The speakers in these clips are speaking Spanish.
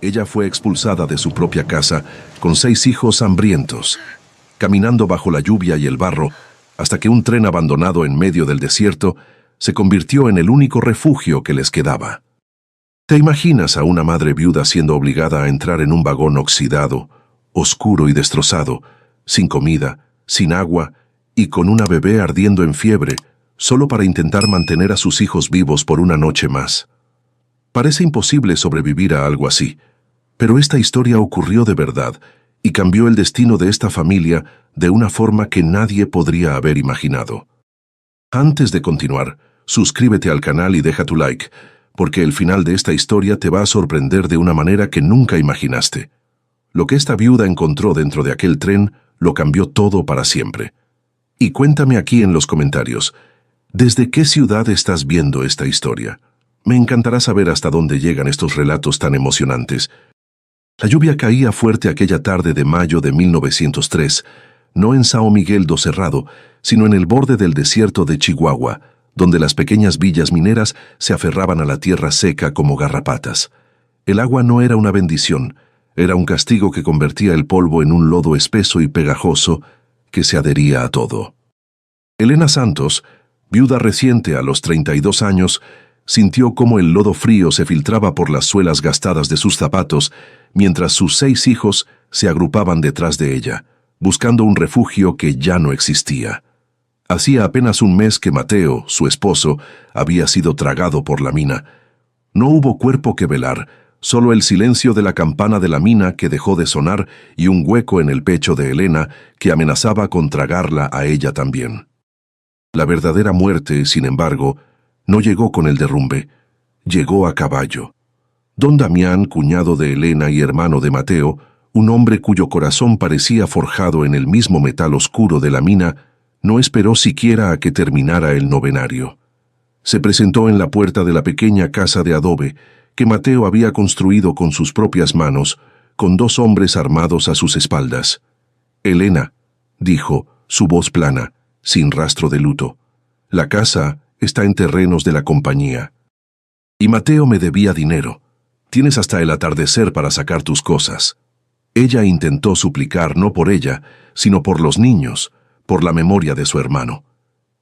Ella fue expulsada de su propia casa con 6 hijos hambrientos, caminando bajo la lluvia y el barro, hasta que un tren abandonado en medio del desierto se convirtió en el único refugio que les quedaba. ¿Te imaginas a una madre viuda siendo obligada a entrar en un vagón oxidado, oscuro y destrozado, sin comida, sin agua y con una bebé ardiendo en fiebre, solo para intentar mantener a sus hijos vivos por una noche más? Parece imposible sobrevivir a algo así, pero esta historia ocurrió de verdad y cambió el destino de esta familia de una forma que nadie podría haber imaginado. Antes de continuar, suscríbete al canal y deja tu like, porque el final de esta historia te va a sorprender de una manera que nunca imaginaste. Lo que esta viuda encontró dentro de aquel tren lo cambió todo para siempre. Y cuéntame aquí en los comentarios, ¿desde qué ciudad estás viendo esta historia? Me encantará saber hasta dónde llegan estos relatos tan emocionantes. La lluvia caía fuerte aquella tarde de mayo de 1903, no en São Miguel do Cerrado, sino en el borde del desierto de Chihuahua, donde las pequeñas villas mineras se aferraban a la tierra seca como garrapatas. El agua no era una bendición, era un castigo que convertía el polvo en un lodo espeso y pegajoso que se adhería a todo. Elena Santos, viuda reciente a los 32 años, sintió cómo el lodo frío se filtraba por las suelas gastadas de sus zapatos, mientras sus 6 hijos se agrupaban detrás de ella, buscando un refugio que ya no existía. Hacía apenas un mes que Mateo, su esposo, había sido tragado por la mina. No hubo cuerpo que velar, solo el silencio de la campana de la mina que dejó de sonar y un hueco en el pecho de Elena que amenazaba con tragarla a ella también. La verdadera muerte, sin embargo, no llegó con el derrumbe, llegó a caballo. Don Damián, cuñado de Elena y hermano de Mateo, un hombre cuyo corazón parecía forjado en el mismo metal oscuro de la mina, no esperó siquiera a que terminara el novenario. Se presentó en la puerta de la pequeña casa de adobe que Mateo había construido con sus propias manos, con 2 hombres armados a sus espaldas. «Elena», dijo, su voz plana, sin rastro de luto, «la casa está en terrenos de la compañía. Y Mateo me debía dinero. Tienes hasta el atardecer para sacar tus cosas». Ella intentó suplicar no por ella, sino por los niños, por la memoria de su hermano.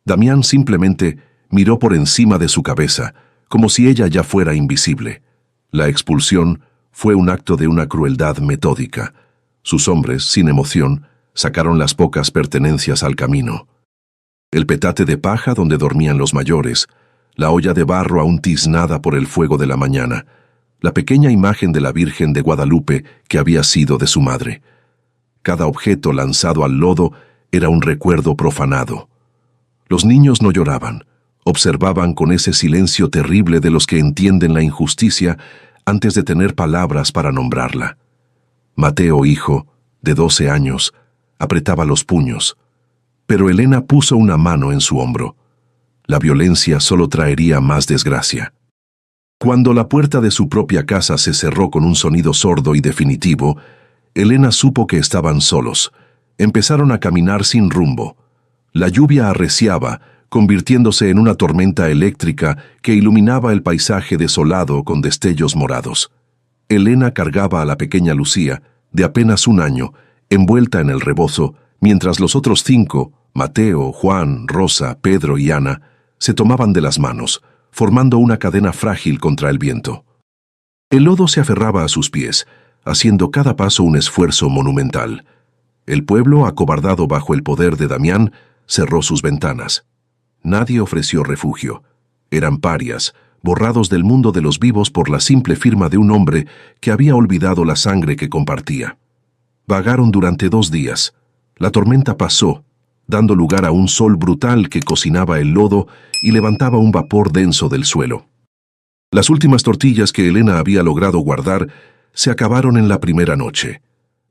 Damián simplemente miró por encima de su cabeza, como si ella ya fuera invisible. La expulsión fue un acto de una crueldad metódica. Sus hombres, sin emoción, sacaron las pocas pertenencias al camino. El petate de paja donde dormían los mayores, la olla de barro aún tiznada por el fuego de la mañana, la pequeña imagen de la Virgen de Guadalupe que había sido de su madre. Cada objeto lanzado al lodo era un recuerdo profanado. Los niños no lloraban, observaban con ese silencio terrible de los que entienden la injusticia antes de tener palabras para nombrarla. Mateo, hijo, de 12 años, apretaba los puños, pero Elena puso una mano en su hombro. La violencia solo traería más desgracia. Cuando la puerta de su propia casa se cerró con un sonido sordo y definitivo, Elena supo que estaban solos. Empezaron a caminar sin rumbo. La lluvia arreciaba, convirtiéndose en una tormenta eléctrica que iluminaba el paisaje desolado con destellos morados. Elena cargaba a la pequeña Lucía, de apenas 1 año, envuelta en el rebozo, mientras los otros 5, Mateo, Juan, Rosa, Pedro y Ana, se tomaban de las manos, formando una cadena frágil contra el viento. El lodo se aferraba a sus pies, haciendo cada paso un esfuerzo monumental. El pueblo, acobardado bajo el poder de Damián, cerró sus ventanas. Nadie ofreció refugio. Eran parias, borrados del mundo de los vivos por la simple firma de un hombre que había olvidado la sangre que compartía. Vagaron durante 2 días. La tormenta pasó, dando lugar a un sol brutal que cocinaba el lodo y levantaba un vapor denso del suelo. Las últimas tortillas que Elena había logrado guardar se acabaron en la primera noche.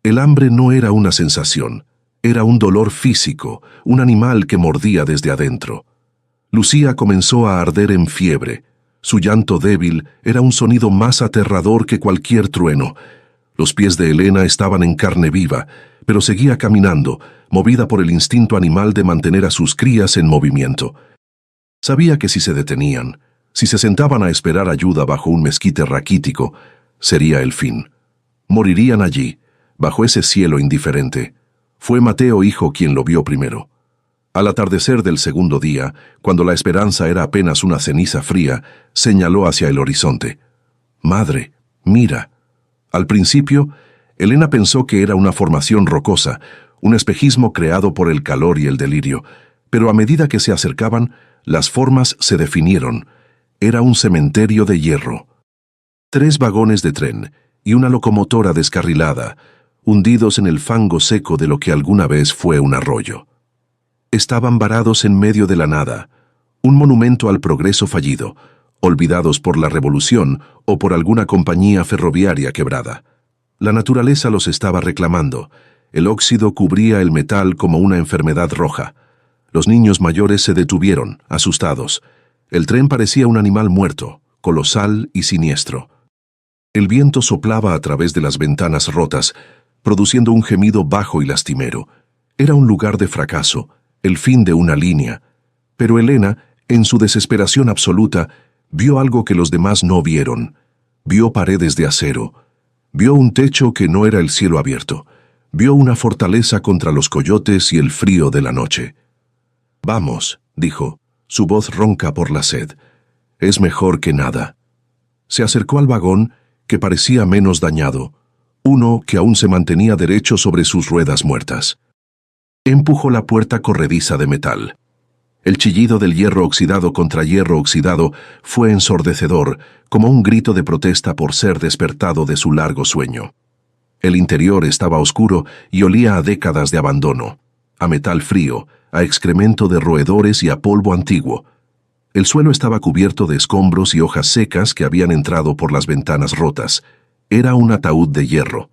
El hambre no era una sensación, era un dolor físico, un animal que mordía desde adentro. Lucía comenzó a arder en fiebre. Su llanto débil era un sonido más aterrador que cualquier trueno. Los pies de Elena estaban en carne viva, pero seguía caminando, movida por el instinto animal de mantener a sus crías en movimiento. Sabía que si se detenían, si se sentaban a esperar ayuda bajo un mezquite raquítico, sería el fin. Morirían allí, bajo ese cielo indiferente. Fue Mateo hijo quien lo vio primero. Al atardecer del segundo día, cuando la esperanza era apenas una ceniza fría, señaló hacia el horizonte. «Madre, mira». Al principio, Elena pensó que era una formación rocosa, un espejismo creado por el calor y el delirio, pero a medida que se acercaban, las formas se definieron. Era un cementerio de hierro. 3 vagones de tren y una locomotora descarrilada, hundidos en el fango seco de lo que alguna vez fue un arroyo. Estaban varados en medio de la nada, un monumento al progreso fallido, olvidados por la revolución o por alguna compañía ferroviaria quebrada. La naturaleza los estaba reclamando. El óxido cubría el metal como una enfermedad roja. Los niños mayores se detuvieron, asustados. El tren parecía un animal muerto, colosal y siniestro. El viento soplaba a través de las ventanas rotas, produciendo un gemido bajo y lastimero. Era un lugar de fracaso, el fin de una línea. Pero Elena, en su desesperación absoluta, vio algo que los demás no vieron. Vio paredes de acero. Vio un techo que no era el cielo abierto. Vio una fortaleza contra los coyotes y el frío de la noche. «Vamos», dijo, su voz ronca por la sed. «Es mejor que nada». Se acercó al vagón, que parecía menos dañado, uno que aún se mantenía derecho sobre sus ruedas muertas. Empujó la puerta corrediza de metal. El chillido del hierro oxidado contra hierro oxidado fue ensordecedor, como un grito de protesta por ser despertado de su largo sueño. El interior estaba oscuro y olía a décadas de abandono, a metal frío, a excremento de roedores y a polvo antiguo. El suelo estaba cubierto de escombros y hojas secas que habían entrado por las ventanas rotas. Era un ataúd de hierro.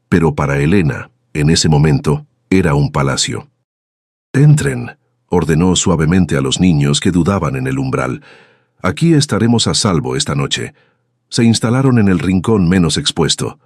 Pero para Elena, en ese momento, era un palacio. «Entren», ordenó suavemente a los niños que dudaban en el umbral. «Aquí estaremos a salvo esta noche». Se instalaron en el rincón menos expuesto.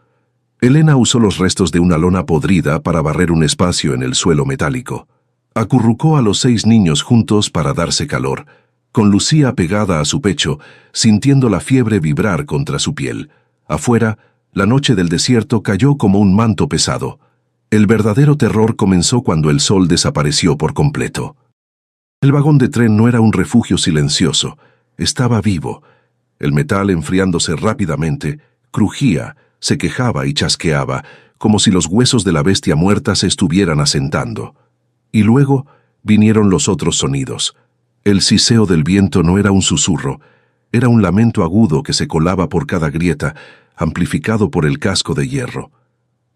Elena usó los restos de una lona podrida para barrer un espacio en el suelo metálico. Acurrucó a los 6 niños juntos para darse calor, con Lucía pegada a su pecho, sintiendo la fiebre vibrar contra su piel. Afuera, la noche del desierto cayó como un manto pesado. El verdadero terror comenzó cuando el sol desapareció por completo. El vagón de tren no era un refugio silencioso, estaba vivo. El metal, enfriándose rápidamente, crujía, se quejaba y chasqueaba, como si los huesos de la bestia muerta se estuvieran asentando. Y luego vinieron los otros sonidos. El siseo del viento no era un susurro, era un lamento agudo que se colaba por cada grieta, amplificado por el casco de hierro.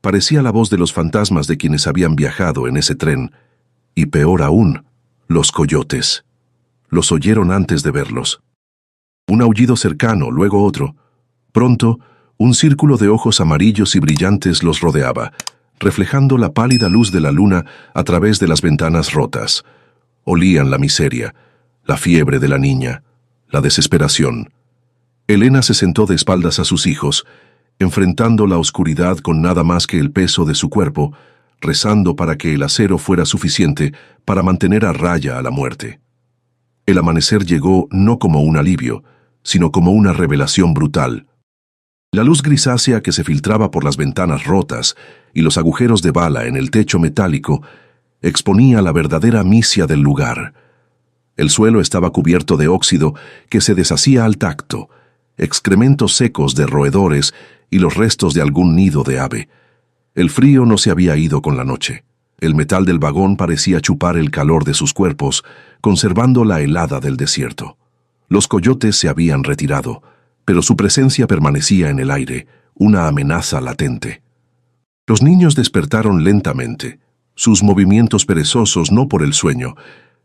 Parecía la voz de los fantasmas de quienes habían viajado en ese tren. Y peor aún, los coyotes. Los oyeron antes de verlos. Un aullido cercano, luego otro. Pronto, un círculo de ojos amarillos y brillantes los rodeaba, reflejando la pálida luz de la luna a través de las ventanas rotas. Olían la miseria, la fiebre de la niña, la desesperación. Elena se sentó de espaldas a sus hijos, enfrentando la oscuridad con nada más que el peso de su cuerpo, rezando para que el acero fuera suficiente para mantener a raya a la muerte. El amanecer llegó no como un alivio, sino como una revelación brutal. La luz grisácea que se filtraba por las ventanas rotas y los agujeros de bala en el techo metálico exponía la verdadera misia del lugar. El suelo estaba cubierto de óxido que se deshacía al tacto, excrementos secos de roedores y los restos de algún nido de ave. El frío no se había ido con la noche. El metal del vagón parecía chupar el calor de sus cuerpos, conservando la helada del desierto. Los coyotes se habían retirado, pero su presencia permanecía en el aire, una amenaza latente. Los niños despertaron lentamente, sus movimientos perezosos no por el sueño,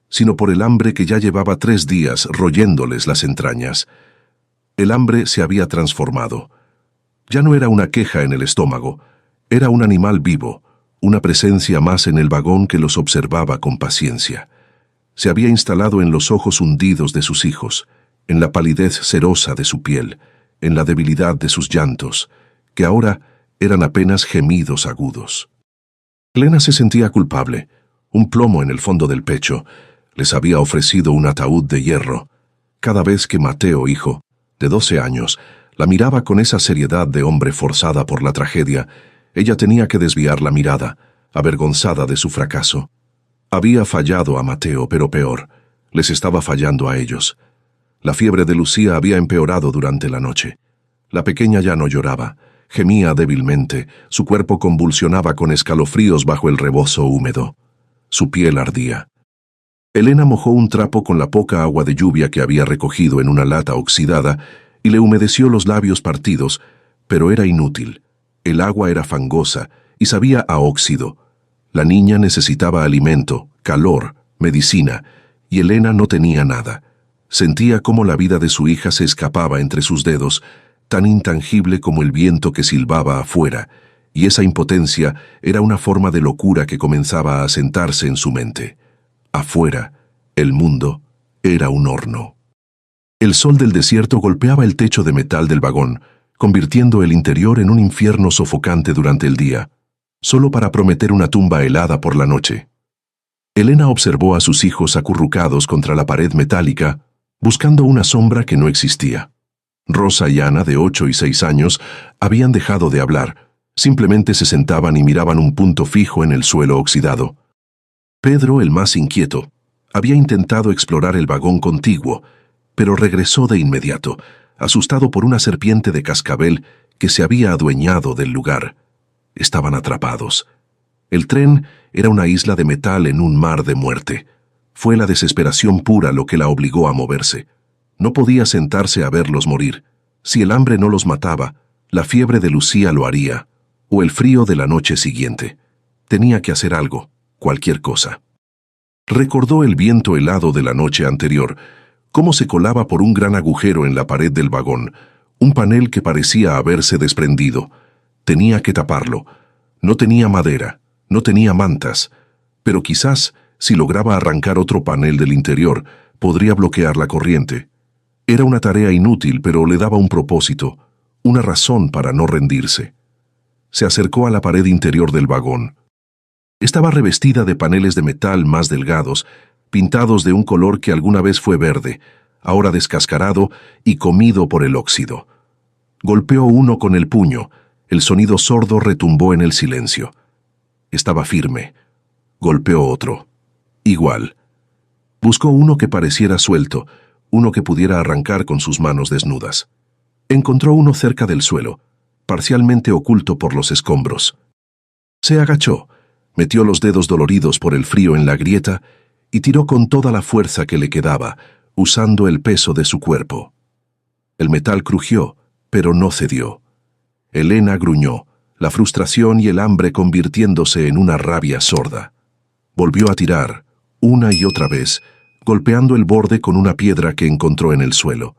sino por el hambre que ya llevaba 3 días royéndoles las entrañas. El hambre se había transformado. Ya no era una queja en el estómago, era un animal vivo, una presencia más en el vagón que los observaba con paciencia. Se había instalado en los ojos hundidos de sus hijos, en la palidez cerosa de su piel, en la debilidad de sus llantos, que ahora eran apenas gemidos agudos. Elena se sentía culpable, un plomo en el fondo del pecho. Les había ofrecido un ataúd de hierro. Cada vez que Mateo, hijo, de 12 años, La miraba con esa seriedad de hombre forzada por la tragedia. Ella tenía que desviar la mirada, avergonzada de su fracaso. Había fallado a Mateo, pero peor, les estaba fallando a ellos. La fiebre de Lucía había empeorado durante la noche. La pequeña ya no lloraba, gemía débilmente, su cuerpo convulsionaba con escalofríos bajo el rebozo húmedo. Su piel ardía. Elena mojó un trapo con la poca agua de lluvia que había recogido en una lata oxidada y le humedeció los labios partidos, pero era inútil. El agua era fangosa y sabía a óxido. La niña necesitaba alimento, calor, medicina, y Elena no tenía nada. Sentía cómo la vida de su hija se escapaba entre sus dedos, tan intangible como el viento que silbaba afuera, y esa impotencia era una forma de locura que comenzaba a asentarse en su mente. Afuera, el mundo era un horno. El sol del desierto golpeaba el techo de metal del vagón, convirtiendo el interior en un infierno sofocante durante el día, solo para prometer una tumba helada por la noche. Elena observó a sus hijos acurrucados contra la pared metálica, buscando una sombra que no existía. Rosa y Ana, de 8 y 6 años, habían dejado de hablar, simplemente se sentaban y miraban un punto fijo en el suelo oxidado. Pedro, el más inquieto, había intentado explorar el vagón contiguo, pero regresó de inmediato, asustado por una serpiente de cascabel que se había adueñado del lugar. Estaban atrapados. El tren era una isla de metal en un mar de muerte. Fue la desesperación pura lo que la obligó a moverse. No podía sentarse a verlos morir. Si el hambre no los mataba, la fiebre de Lucía lo haría, o el frío de la noche siguiente. Tenía que hacer algo. Cualquier cosa. Recordó el viento helado de la noche anterior, cómo se colaba por un gran agujero en la pared del vagón, un panel que parecía haberse desprendido. Tenía que taparlo. No tenía madera, no tenía mantas, pero quizás, si lograba arrancar otro panel del interior, podría bloquear la corriente. Era una tarea inútil, pero le daba un propósito, una razón para no rendirse. Se acercó a la pared interior del vagón. Estaba revestida de paneles de metal más delgados, pintados de un color que alguna vez fue verde, ahora descascarado y comido por el óxido. Golpeó uno con el puño, el sonido sordo retumbó en el silencio. Estaba firme. Golpeó otro. Igual. Buscó uno que pareciera suelto, uno que pudiera arrancar con sus manos desnudas. Encontró uno cerca del suelo, parcialmente oculto por los escombros. Se agachó. Metió los dedos doloridos por el frío en la grieta y tiró con toda la fuerza que le quedaba, usando el peso de su cuerpo. El metal crujió, pero no cedió. Elena gruñó, la frustración y el hambre convirtiéndose en una rabia sorda. Volvió a tirar, una y otra vez, golpeando el borde con una piedra que encontró en el suelo.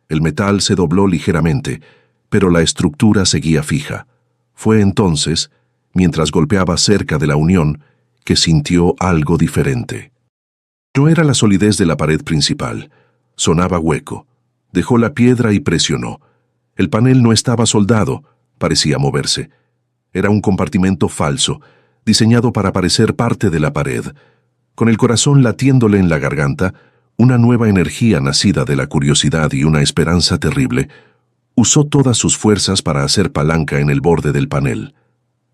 El metal se dobló ligeramente, pero la estructura seguía fija. Fue entonces, mientras golpeaba cerca de la unión, que sintió algo diferente. No era la solidez de la pared principal. Sonaba hueco. Dejó la piedra y presionó. El panel no estaba soldado, parecía moverse. Era un compartimento falso, diseñado para parecer parte de la pared. Con el corazón latiéndole en la garganta, una nueva energía nacida de la curiosidad y una esperanza terrible, usó todas sus fuerzas para hacer palanca en el borde del panel.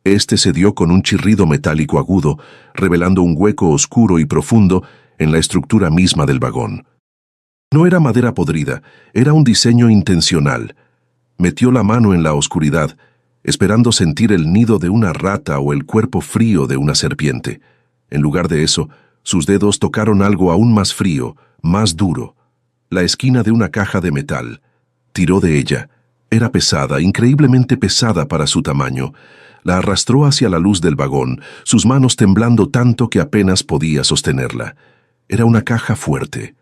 Este se dio con un chirrido metálico agudo, revelando un hueco oscuro y profundo en la estructura misma del vagón. No era madera podrida, era un diseño intencional. Metió la mano en la oscuridad, esperando sentir el nido de una rata o el cuerpo frío de una serpiente. En lugar de eso, sus dedos tocaron algo aún más frío, más duro, la esquina de una caja de metal. Tiró de ella. Era pesada, increíblemente pesada para su tamaño. La arrastró hacia la luz del vagón, sus manos temblando tanto que apenas podía sostenerla. Era una caja fuerte.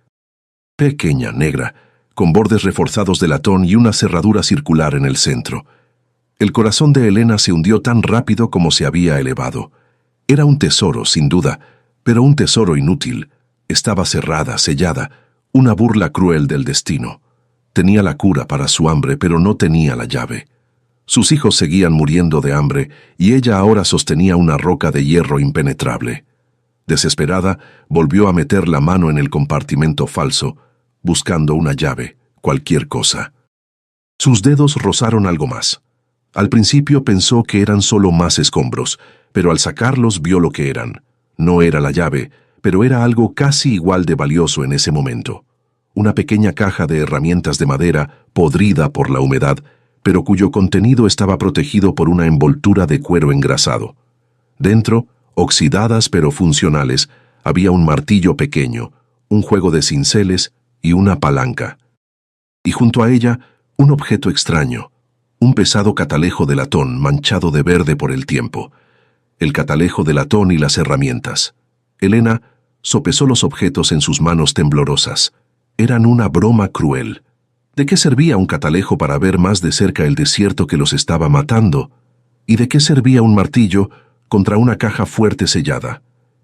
Pequeña, negra, con bordes reforzados de latón y una cerradura circular en el centro. El corazón de Elena se hundió tan rápido como se había elevado. Era un tesoro, sin duda, pero un tesoro inútil. Estaba cerrada, sellada, una burla cruel del destino. Tenía la cura para su hambre, pero no tenía la llave. Sus hijos seguían muriendo de hambre y ella ahora sostenía una roca de hierro impenetrable. Desesperada, volvió a meter la mano en el compartimento falso, buscando una llave, cualquier cosa. Sus dedos rozaron algo más. Al principio pensó que eran solo más escombros, pero al sacarlos vio lo que eran. No era la llave, pero era algo casi igual de valioso en ese momento. Una pequeña caja de herramientas de madera, podrida por la humedad, pero cuyo contenido estaba protegido por una envoltura de cuero engrasado. Dentro, oxidadas pero funcionales, había un martillo pequeño, un juego de cinceles y una palanca. Y junto a ella, un objeto extraño, un pesado catalejo de latón manchado de verde por el tiempo. El catalejo de latón y las herramientas. Elena sopesó los objetos en sus manos temblorosas. Eran una broma cruel. ¿De qué servía un catalejo para ver más de cerca el desierto que los estaba matando? ¿Y de qué servía un martillo contra una caja fuerte sellada?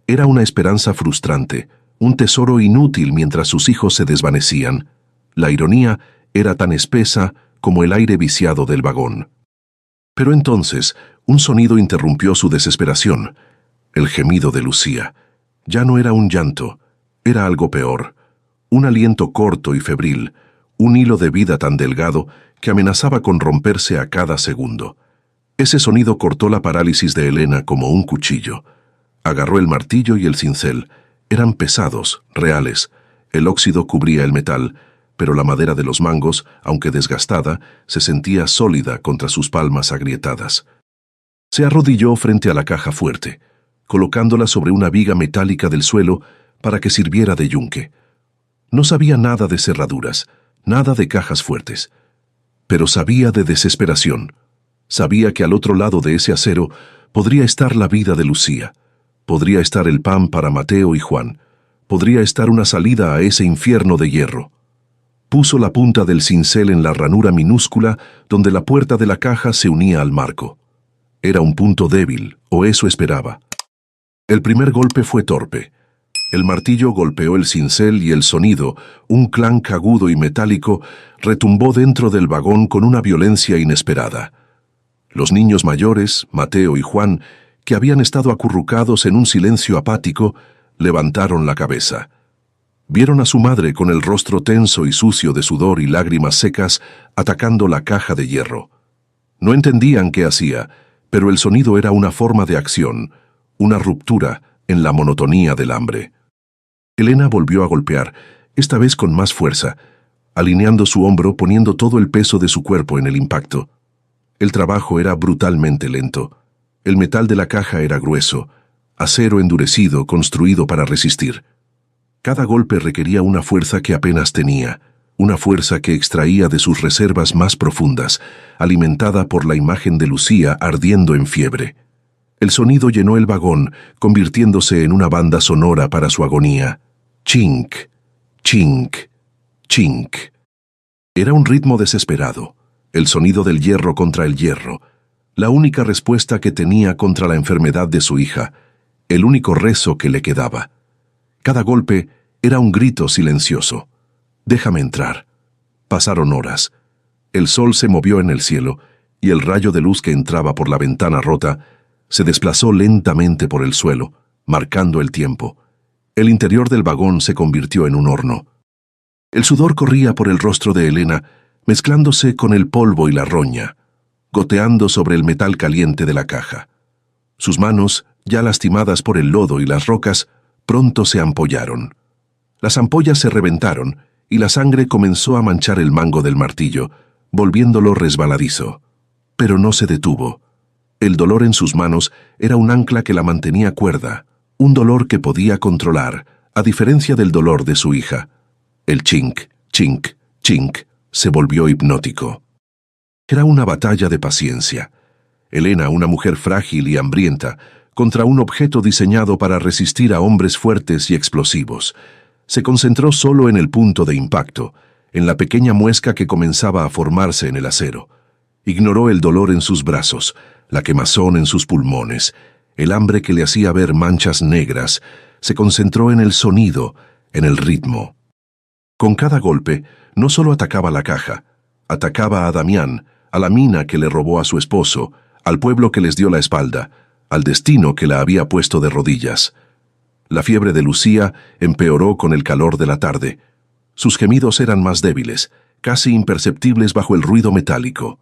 Era una esperanza frustrante, un tesoro inútil mientras sus hijos se desvanecían. La ironía era tan espesa como el aire viciado del vagón. Pero entonces, un sonido interrumpió su desesperación. El gemido de Lucía. Ya no era un llanto, era algo peor. Un aliento corto y febril, un hilo de vida tan delgado que amenazaba con romperse a cada segundo. Ese sonido cortó la parálisis de Elena como un cuchillo. Agarró el martillo y el cincel. Eran pesados, reales. El óxido cubría el metal, pero la madera de los mangos, aunque desgastada, se sentía sólida contra sus palmas agrietadas. Se arrodilló frente a la caja fuerte, colocándola sobre una viga metálica del suelo para que sirviera de yunque. No sabía nada de cerraduras, nada de cajas fuertes, pero sabía de desesperación. Sabía que al otro lado de ese acero podría estar la vida de Lucía, podría estar el pan para Mateo y Juan, podría estar una salida a ese infierno de hierro. Puso la punta del cincel en la ranura minúscula donde la puerta de la caja se unía al marco. Era un punto débil, o eso esperaba. El primer golpe fue torpe. El martillo golpeó el cincel y el sonido, un clanc agudo y metálico, retumbó dentro del vagón con una violencia inesperada. Los niños mayores, Mateo y Juan, que habían estado acurrucados en un silencio apático, levantaron la cabeza. Vieron a su madre con el rostro tenso y sucio de sudor y lágrimas secas, atacando la caja de hierro. No entendían qué hacía, pero el sonido era una forma de acción, una ruptura en la monotonía del hambre. Elena volvió a golpear, esta vez con más fuerza, alineando su hombro, poniendo todo el peso de su cuerpo en el impacto. El trabajo era brutalmente lento. El metal de la caja era grueso, acero endurecido, construido para resistir. Cada golpe requería una fuerza que apenas tenía, una fuerza que extraía de sus reservas más profundas, alimentada por la imagen de Lucía ardiendo en fiebre. El sonido llenó el vagón, convirtiéndose en una banda sonora para su agonía. Chink, chink, chink. Era un ritmo desesperado, el sonido del hierro contra el hierro, la única respuesta que tenía contra la enfermedad de su hija, el único rezo que le quedaba. Cada golpe era un grito silencioso. «Déjame entrar». Pasaron horas. El sol se movió en el cielo, y el rayo de luz que entraba por la ventana rota se desplazó lentamente por el suelo, marcando el tiempo. El interior del vagón se convirtió en un horno. El sudor corría por el rostro de Elena, mezclándose con el polvo y la roña, goteando sobre el metal caliente de la caja. Sus manos, ya lastimadas por el lodo y las rocas, pronto se ampollaron. Las ampollas se reventaron y la sangre comenzó a manchar el mango del martillo, volviéndolo resbaladizo. Pero no se detuvo. El dolor en sus manos era un ancla que la mantenía cuerda, un dolor que podía controlar, a diferencia del dolor de su hija. El chink, chink, chink se volvió hipnótico. Era una batalla de paciencia. Elena, una mujer frágil y hambrienta, contra un objeto diseñado para resistir a hombres fuertes y explosivos. Se concentró solo en el punto de impacto, en la pequeña muesca que comenzaba a formarse en el acero. Ignoró el dolor en sus brazos, la quemazón en sus pulmones, el hambre que le hacía ver manchas negras. Se concentró en el sonido, en el ritmo. Con cada golpe, no solo atacaba la caja, atacaba a Damián, a la mina que le robó a su esposo, al pueblo que les dio la espalda, al destino que la había puesto de rodillas. La fiebre de Lucía empeoró con el calor de la tarde. Sus gemidos eran más débiles, casi imperceptibles bajo el ruido metálico.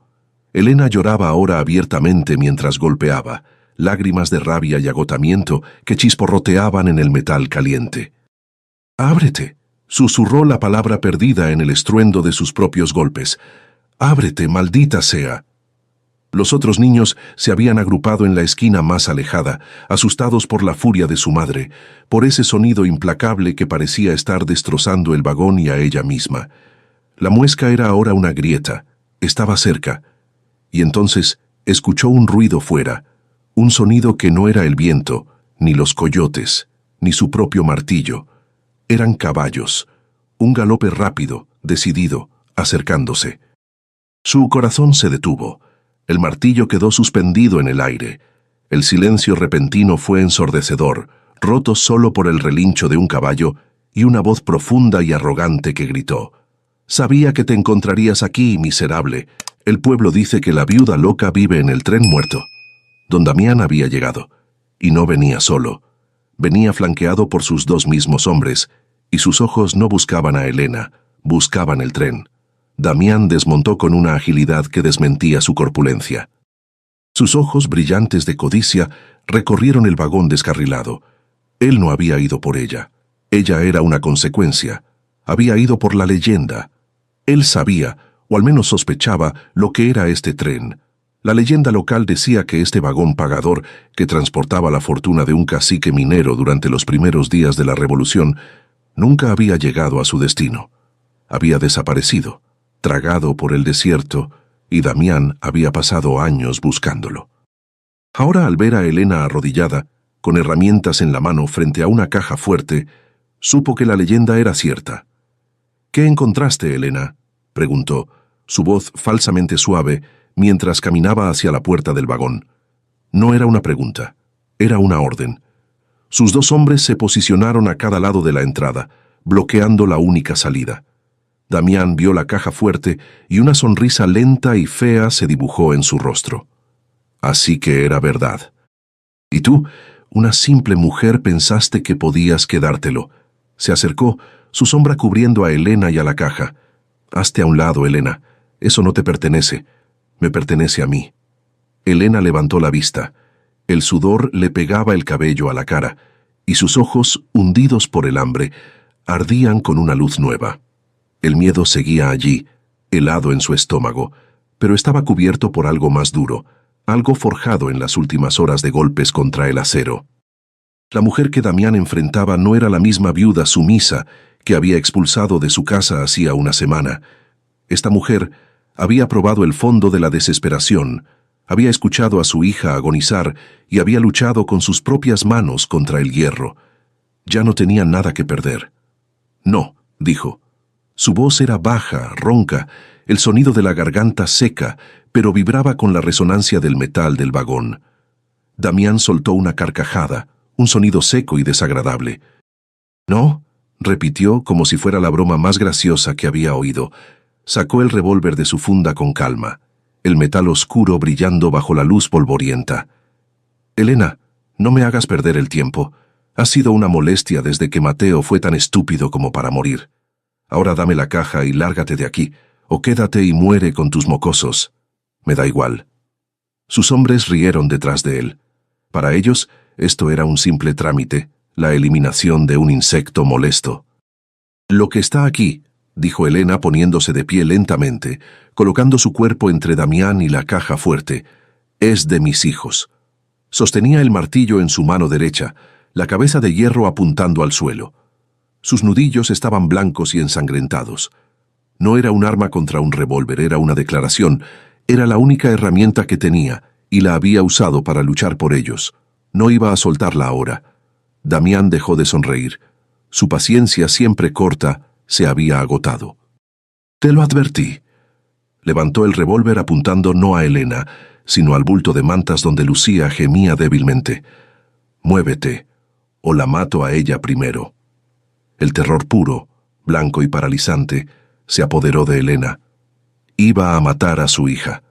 Elena lloraba ahora abiertamente mientras golpeaba, lágrimas de rabia y agotamiento que chisporroteaban en el metal caliente. «¡Ábrete!», susurró la palabra perdida en el estruendo de sus propios golpes. «¡Ábrete, maldita sea!». Los otros niños se habían agrupado en la esquina más alejada, asustados por la furia de su madre, por ese sonido implacable que parecía estar destrozando el vagón y a ella misma. La muesca era ahora una grieta, estaba cerca, y entonces escuchó un ruido fuera, un sonido que no era el viento, ni los coyotes, ni su propio martillo. Eran caballos, un galope rápido, decidido, acercándose. Su corazón se detuvo. El martillo quedó suspendido en el aire. El silencio repentino fue ensordecedor, roto solo por el relincho de un caballo y una voz profunda y arrogante que gritó: «Sabía que te encontrarías aquí, miserable. El pueblo dice que la viuda loca vive en el tren muerto». Don Damián había llegado, y no venía solo. Venía flanqueado por sus dos mismos hombres, y sus ojos no buscaban a Elena, buscaban el tren. Damián desmontó con una agilidad que desmentía su corpulencia. Sus ojos, brillantes de codicia, recorrieron el vagón descarrilado. Él no había ido por ella. Ella era una consecuencia. Había ido por la leyenda. Él sabía, o al menos sospechaba, lo que era este tren. La leyenda local decía que este vagón pagador, que transportaba la fortuna de un cacique minero durante los primeros días de la Revolución, nunca había llegado a su destino. Había desaparecido, tragado por el desierto, y Damián había pasado años buscándolo. Ahora, al ver a Elena arrodillada, con herramientas en la mano frente a una caja fuerte, supo que la leyenda era cierta. «¿Qué encontraste, Elena?», preguntó, su voz falsamente suave, mientras caminaba hacia la puerta del vagón. No era una pregunta, era una orden. Sus dos hombres se posicionaron a cada lado de la entrada, bloqueando la única salida. Damián vio la caja fuerte y una sonrisa lenta y fea se dibujó en su rostro. Así que era verdad. «¿Y tú, una simple mujer, pensaste que podías quedártelo?». Se acercó, su sombra cubriendo a Elena y a la caja. «Hazte a un lado, Elena. Eso no te pertenece. Me pertenece a mí». Elena levantó la vista. El sudor le pegaba el cabello a la cara, y sus ojos, hundidos por el hambre, ardían con una luz nueva. El miedo seguía allí, helado en su estómago, pero estaba cubierto por algo más duro, algo forjado en las últimas horas de golpes contra el acero. La mujer que Damián enfrentaba no era la misma viuda sumisa que había expulsado de su casa hacía una semana. Esta mujer había probado el fondo de la desesperación, había escuchado a su hija agonizar y había luchado con sus propias manos contra el hierro. Ya no tenía nada que perder. «No», dijo. Su voz era baja, ronca, el sonido de la garganta seca, pero vibraba con la resonancia del metal del vagón. Damián soltó una carcajada, un sonido seco y desagradable. «¿No?», repitió como si fuera la broma más graciosa que había oído. Sacó el revólver de su funda con calma, el metal oscuro brillando bajo la luz polvorienta. «Elena, no me hagas perder el tiempo. Ha sido una molestia desde que Mateo fue tan estúpido como para morir. Ahora dame la caja y lárgate de aquí, o quédate y muere con tus mocosos. Me da igual». Sus hombres rieron detrás de él. Para ellos, esto era un simple trámite, la eliminación de un insecto molesto. «Lo que está aquí», dijo Elena poniéndose de pie lentamente, colocando su cuerpo entre Damián y la caja fuerte, «es de mis hijos». Sostenía el martillo en su mano derecha, la cabeza de hierro apuntando al suelo. Sus nudillos estaban blancos y ensangrentados. No era un arma contra un revólver, era una declaración. Era la única herramienta que tenía, y la había usado para luchar por ellos. No iba a soltarla ahora. Damián dejó de sonreír. Su paciencia, siempre corta, se había agotado. «Te lo advertí». Levantó el revólver apuntando no a Elena, sino al bulto de mantas donde Lucía gemía débilmente. «Muévete, o la mato a ella primero». El terror puro, blanco y paralizante, se apoderó de Elena. Iba a matar a su hija.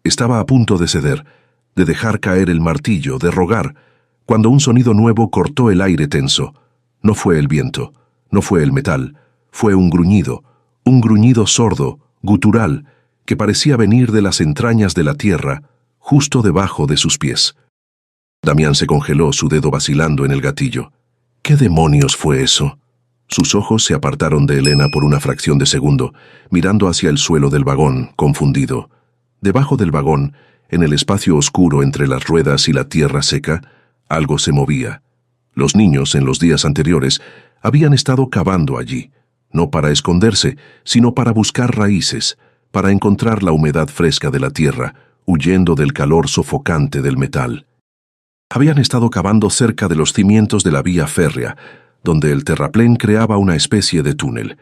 Estaba a punto de ceder, de dejar caer el martillo, de rogar, cuando un sonido nuevo cortó el aire tenso. No fue el viento, no fue el metal, fue un gruñido sordo, gutural, que parecía venir de las entrañas de la tierra, justo debajo de sus pies. Damián se congeló, su dedo vacilando en el gatillo. ¿Qué demonios fue eso? Sus ojos se apartaron de Elena por una fracción de segundo, mirando hacia el suelo del vagón, confundido. Debajo del vagón, en el espacio oscuro entre las ruedas y la tierra seca, algo se movía. Los niños, en los días anteriores, habían estado cavando allí, no para esconderse, sino para buscar raíces, para encontrar la humedad fresca de la tierra, huyendo del calor sofocante del metal. Habían estado cavando cerca de los cimientos de la vía férrea, donde el terraplén creaba una especie de túnel,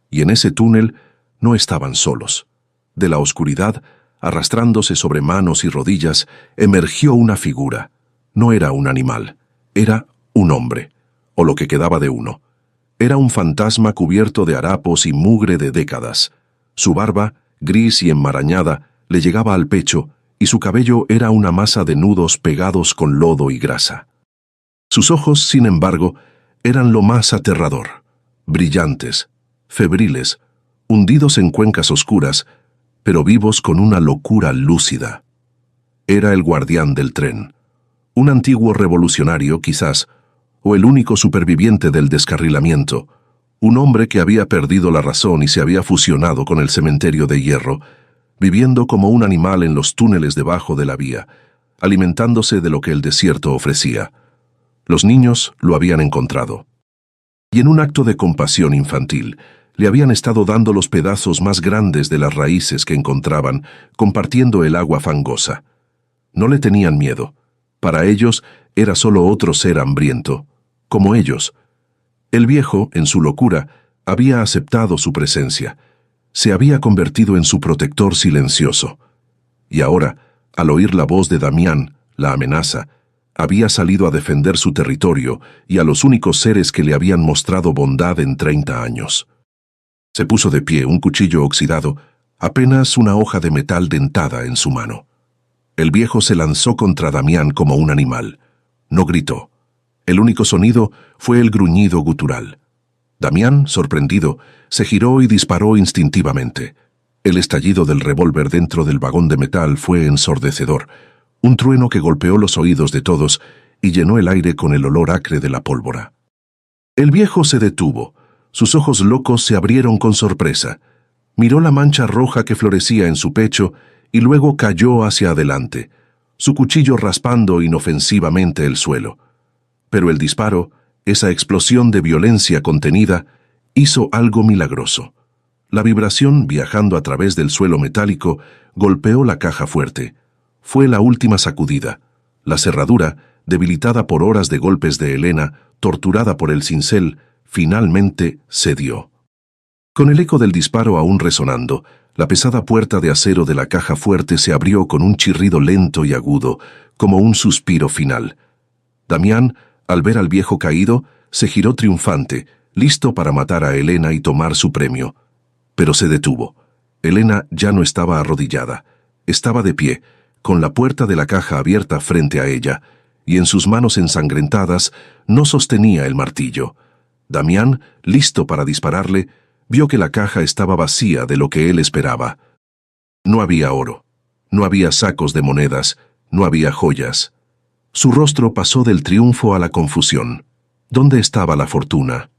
y en ese túnel no estaban solos. De la oscuridad, arrastrándose sobre manos y rodillas, emergió una figura. No era un animal, era un hombre, o lo que quedaba de uno. Era un fantasma cubierto de harapos y mugre de décadas. Su barba, gris y enmarañada, le llegaba al pecho, y su cabello era una masa de nudos pegados con lodo y grasa. Sus ojos, sin embargo, eran lo más aterrador, brillantes, febriles, hundidos en cuencas oscuras, pero vivos con una locura lúcida. Era el guardián del tren, un antiguo revolucionario quizás, o el único superviviente del descarrilamiento, un hombre que había perdido la razón y se había fusionado con el cementerio de hierro, viviendo como un animal en los túneles debajo de la vía, alimentándose de lo que el desierto ofrecía. Los niños lo habían encontrado. Y en un acto de compasión infantil, le habían estado dando los pedazos más grandes de las raíces que encontraban, compartiendo el agua fangosa. No le tenían miedo. Para ellos era solo otro ser hambriento, como ellos. El viejo, en su locura, había aceptado su presencia. Se había convertido en su protector silencioso. Y ahora, al oír la voz de Damián, la amenaza, había salido a defender su territorio y a los únicos seres que le habían mostrado bondad en 30 años. Se puso de pie, un cuchillo oxidado, apenas una hoja de metal dentada en su mano. El viejo se lanzó contra Damián como un animal. No gritó. El único sonido fue el gruñido gutural. Damián, sorprendido, se giró y disparó instintivamente. El estallido del revólver dentro del vagón de metal fue ensordecedor, un trueno que golpeó los oídos de todos y llenó el aire con el olor acre de la pólvora. El viejo se detuvo. Sus ojos locos se abrieron con sorpresa. Miró la mancha roja que florecía en su pecho y luego cayó hacia adelante, su cuchillo raspando inofensivamente el suelo. Pero el disparo, esa explosión de violencia contenida, hizo algo milagroso. La vibración, viajando a través del suelo metálico, golpeó la caja fuerte. Fue la última sacudida. La cerradura, debilitada por horas de golpes de Elena, torturada por el cincel, finalmente cedió. Con el eco del disparo aún resonando, la pesada puerta de acero de la caja fuerte se abrió con un chirrido lento y agudo, como un suspiro final. Damián, al ver al viejo caído, se giró triunfante, listo para matar a Elena y tomar su premio. Pero se detuvo. Elena ya no estaba arrodillada. Estaba de pie, con la puerta de la caja abierta frente a ella, y en sus manos ensangrentadas no sostenía el martillo. Damián, listo para dispararle, vio que la caja estaba vacía de lo que él esperaba. No había oro, no había sacos de monedas, no había joyas. Su rostro pasó del triunfo a la confusión. ¿Dónde estaba la fortuna?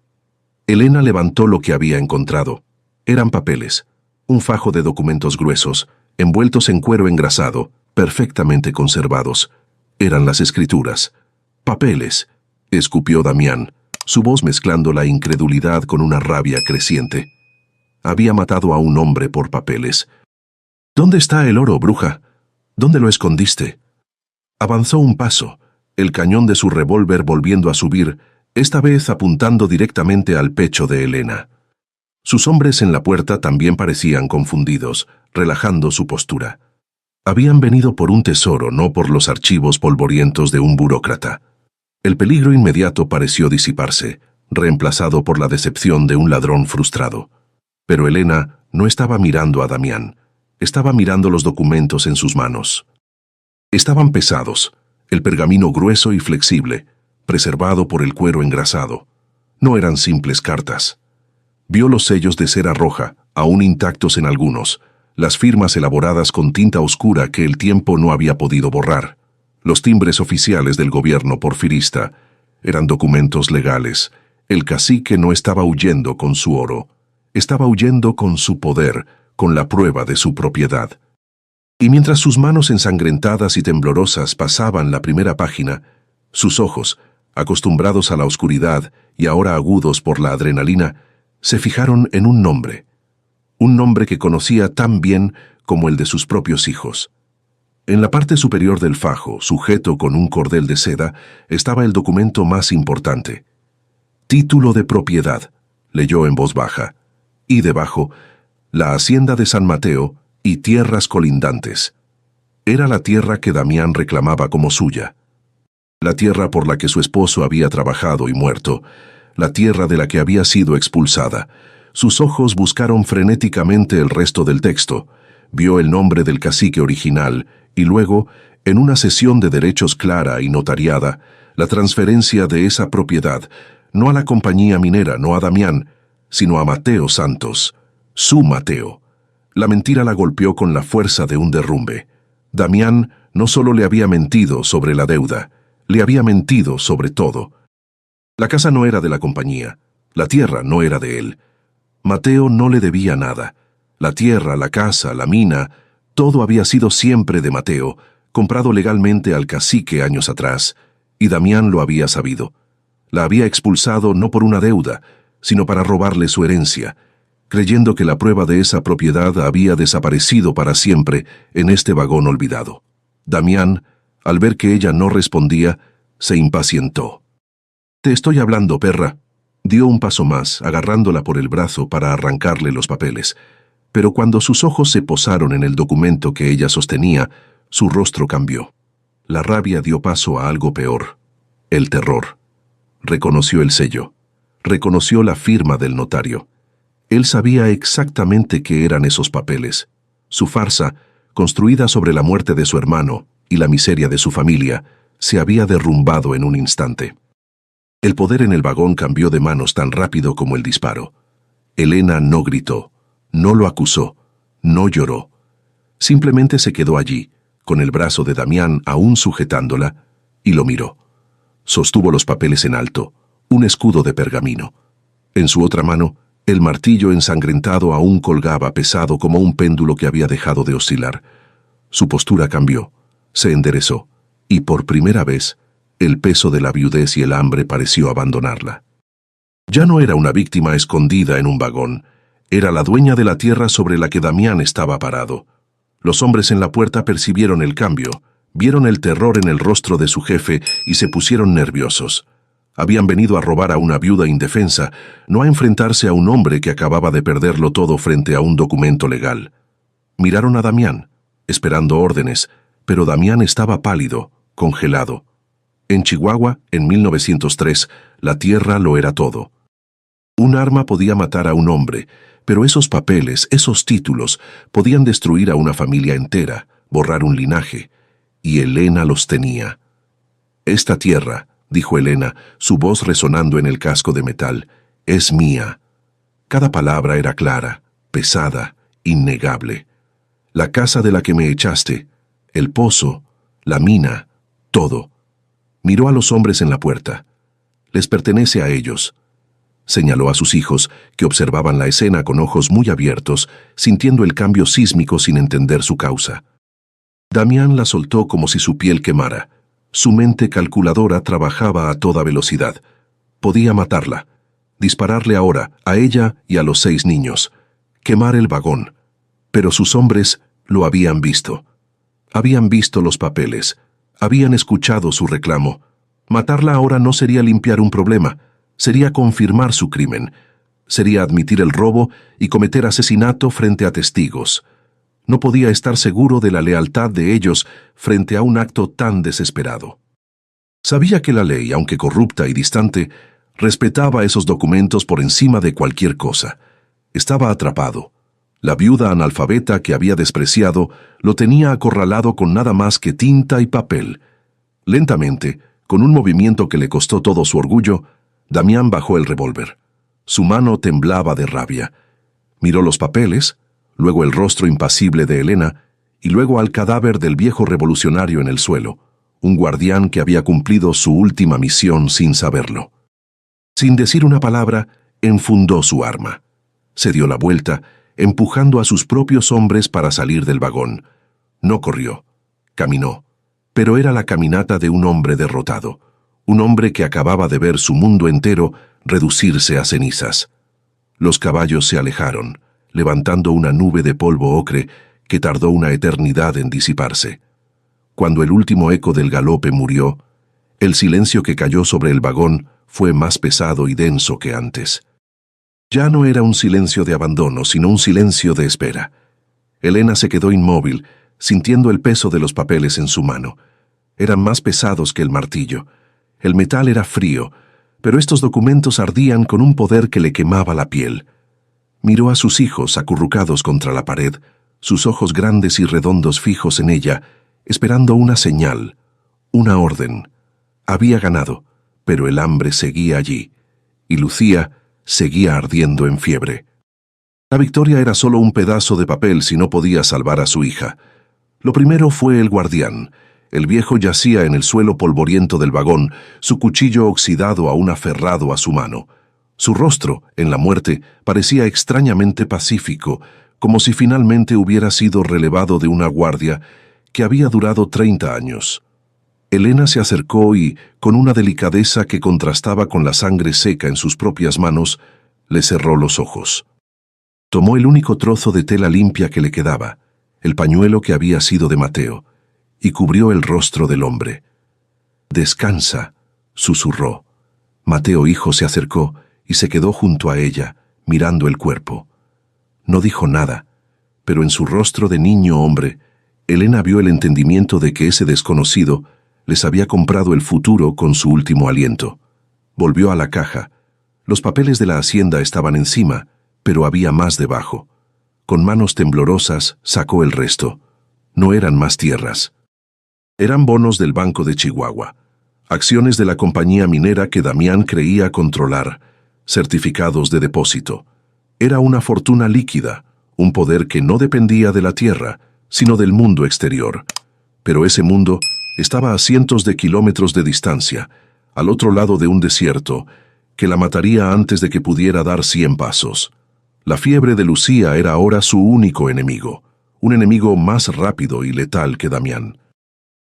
Elena levantó lo que había encontrado. Eran papeles, un fajo de documentos gruesos, envueltos en cuero engrasado, perfectamente conservados. Eran las escrituras. «Papeles», escupió Damián, su voz mezclando la incredulidad con una rabia creciente. Había matado a un hombre por papeles. «¿Dónde está el oro, bruja? ¿Dónde lo escondiste?» Avanzó un paso, el cañón de su revólver volviendo a subir, esta vez apuntando directamente al pecho de Elena. Sus hombres en la puerta también parecían confundidos, relajando su postura. Habían venido por un tesoro, no por los archivos polvorientos de un burócrata. El peligro inmediato pareció disiparse, reemplazado por la decepción de un ladrón frustrado. Pero Elena no estaba mirando a Damián, estaba mirando los documentos en sus manos. Estaban pesados, el pergamino grueso y flexible, preservado por el cuero engrasado. No eran simples cartas. Vio los sellos de cera roja, aún intactos en algunos, las firmas elaboradas con tinta oscura que el tiempo no había podido borrar. Los timbres oficiales del gobierno porfirista eran documentos legales. El cacique no estaba huyendo con su oro, estaba huyendo con su poder, con la prueba de su propiedad. Y mientras sus manos ensangrentadas y temblorosas pasaban la primera página, sus ojos, acostumbrados a la oscuridad y ahora agudos por la adrenalina, se fijaron en un nombre que conocía tan bien como el de sus propios hijos. En la parte superior del fajo, sujeto con un cordel de seda, estaba el documento más importante. Título de propiedad, leyó en voz baja, y debajo, la hacienda de San Mateo y tierras colindantes. Era la tierra que Damián reclamaba como suya. La tierra por la que su esposo había trabajado y muerto, la tierra de la que había sido expulsada. Sus ojos buscaron frenéticamente el resto del texto, vio el nombre del cacique original y luego, en una cesión de derechos clara y notariada, la transferencia de esa propiedad, no a la compañía minera, no a Damián, sino a Mateo Santos, su Mateo. La mentira la golpeó con la fuerza de un derrumbe. Damián no solo le había mentido sobre la deuda, le había mentido sobre todo. La casa no era de la compañía, la tierra no era de él. Mateo no le debía nada. La tierra, la casa, la mina, todo había sido siempre de Mateo, comprado legalmente al cacique años atrás, y Damián lo había sabido. La había expulsado no por una deuda, sino para robarle su herencia, creyendo que la prueba de esa propiedad había desaparecido para siempre en este vagón olvidado. Damián, al ver que ella no respondía, se impacientó. «Te estoy hablando, perra». Dio un paso más, agarrándola por el brazo para arrancarle los papeles, pero cuando sus ojos se posaron en el documento que ella sostenía, su rostro cambió. La rabia dio paso a algo peor, el terror. Reconoció el sello, reconoció la firma del notario. Él sabía exactamente qué eran esos papeles. Su farsa, construida sobre la muerte de su hermano y la miseria de su familia, se había derrumbado en un instante. El poder en el vagón cambió de manos tan rápido como el disparo. Elena no gritó, no lo acusó, no lloró. Simplemente se quedó allí, con el brazo de Damián aún sujetándola, y lo miró. Sostuvo los papeles en alto, un escudo de pergamino. En su otra mano, el martillo ensangrentado aún colgaba pesado como un péndulo que había dejado de oscilar. Su postura cambió, se enderezó, y por primera vez, el peso de la viudez y el hambre pareció abandonarla. Ya no era una víctima escondida en un vagón, era la dueña de la tierra sobre la que Damián estaba parado. Los hombres en la puerta percibieron el cambio, vieron el terror en el rostro de su jefe y se pusieron nerviosos. Habían venido a robar a una viuda indefensa, no a enfrentarse a un hombre que acababa de perderlo todo frente a un documento legal. Miraron a Damián, esperando órdenes, pero Damián estaba pálido, congelado. En Chihuahua, en 1903, la tierra lo era todo. Un arma podía matar a un hombre, pero esos papeles, esos títulos, podían destruir a una familia entera, borrar un linaje, y Elena los tenía. «Esta tierra», dijo Elena, su voz resonando en el casco de metal, «es mía». Cada palabra era clara, pesada, innegable. La casa de la que me echaste, el pozo, la mina, todo. Miró a los hombres en la puerta. «Les pertenece a ellos». Señaló a sus hijos, que observaban la escena con ojos muy abiertos, sintiendo el cambio sísmico sin entender su causa. Damián la soltó como si su piel quemara. Su mente calculadora trabajaba a toda velocidad. Podía matarla, dispararle ahora, a ella y a los 6 niños, quemar el vagón. Pero sus hombres lo habían visto. Habían visto los papeles, habían escuchado su reclamo. Matarla ahora no sería limpiar un problema, sería confirmar su crimen, sería admitir el robo y cometer asesinato frente a testigos. No podía estar seguro de la lealtad de ellos frente a un acto tan desesperado. Sabía que la ley, aunque corrupta y distante, respetaba esos documentos por encima de cualquier cosa. Estaba atrapado. La viuda analfabeta que había despreciado lo tenía acorralado con nada más que tinta y papel. Lentamente, con un movimiento que le costó todo su orgullo, Damián bajó el revólver. Su mano temblaba de rabia. Miró los papeles, luego el rostro impasible de Elena, y luego al cadáver del viejo revolucionario en el suelo, un guardián que había cumplido su última misión sin saberlo. Sin decir una palabra, enfundó su arma. Se dio la vuelta, empujando a sus propios hombres para salir del vagón. No corrió, caminó, pero era la caminata de un hombre derrotado, un hombre que acababa de ver su mundo entero reducirse a cenizas. Los caballos se alejaron, levantando una nube de polvo ocre que tardó una eternidad en disiparse. Cuando el último eco del galope murió, el silencio que cayó sobre el vagón fue más pesado y denso que antes. Ya no era un silencio de abandono, sino un silencio de espera. Elena se quedó inmóvil, sintiendo el peso de los papeles en su mano. Eran más pesados que el martillo. El metal era frío, pero estos documentos ardían con un poder que le quemaba la piel. Miró a sus hijos acurrucados contra la pared, sus ojos grandes y redondos fijos en ella, esperando una señal, una orden. Había ganado, pero el hambre seguía allí, y Lucía seguía ardiendo en fiebre. La victoria era solo un pedazo de papel si no podía salvar a su hija. Lo primero fue el guardián. El viejo yacía en el suelo polvoriento del vagón, su cuchillo oxidado aún aferrado a su mano. Su rostro, en la muerte, parecía extrañamente pacífico, como si finalmente hubiera sido relevado de una guardia que había durado 30 años. Elena se acercó y, con una delicadeza que contrastaba con la sangre seca en sus propias manos, le cerró los ojos. Tomó el único trozo de tela limpia que le quedaba, el pañuelo que había sido de Mateo, y cubrió el rostro del hombre. «Descansa», susurró. Mateo hijo se acercó y se quedó junto a ella, mirando el cuerpo. No dijo nada, pero en su rostro de niño hombre, Elena vio el entendimiento de que ese desconocido les había comprado el futuro con su último aliento. Volvió a la caja. Los papeles de la hacienda estaban encima, pero había más debajo. Con manos temblorosas sacó el resto. No eran más tierras. Eran bonos del Banco de Chihuahua, acciones de la compañía minera que Damián creía controlar, certificados de depósito. Era una fortuna líquida, un poder que no dependía de la tierra, sino del mundo exterior. Pero ese mundo estaba a cientos de kilómetros de distancia, al otro lado de un desierto, que la mataría antes de que pudiera dar 100 pasos. La fiebre de Lucía era ahora su único enemigo, un enemigo más rápido y letal que Damián.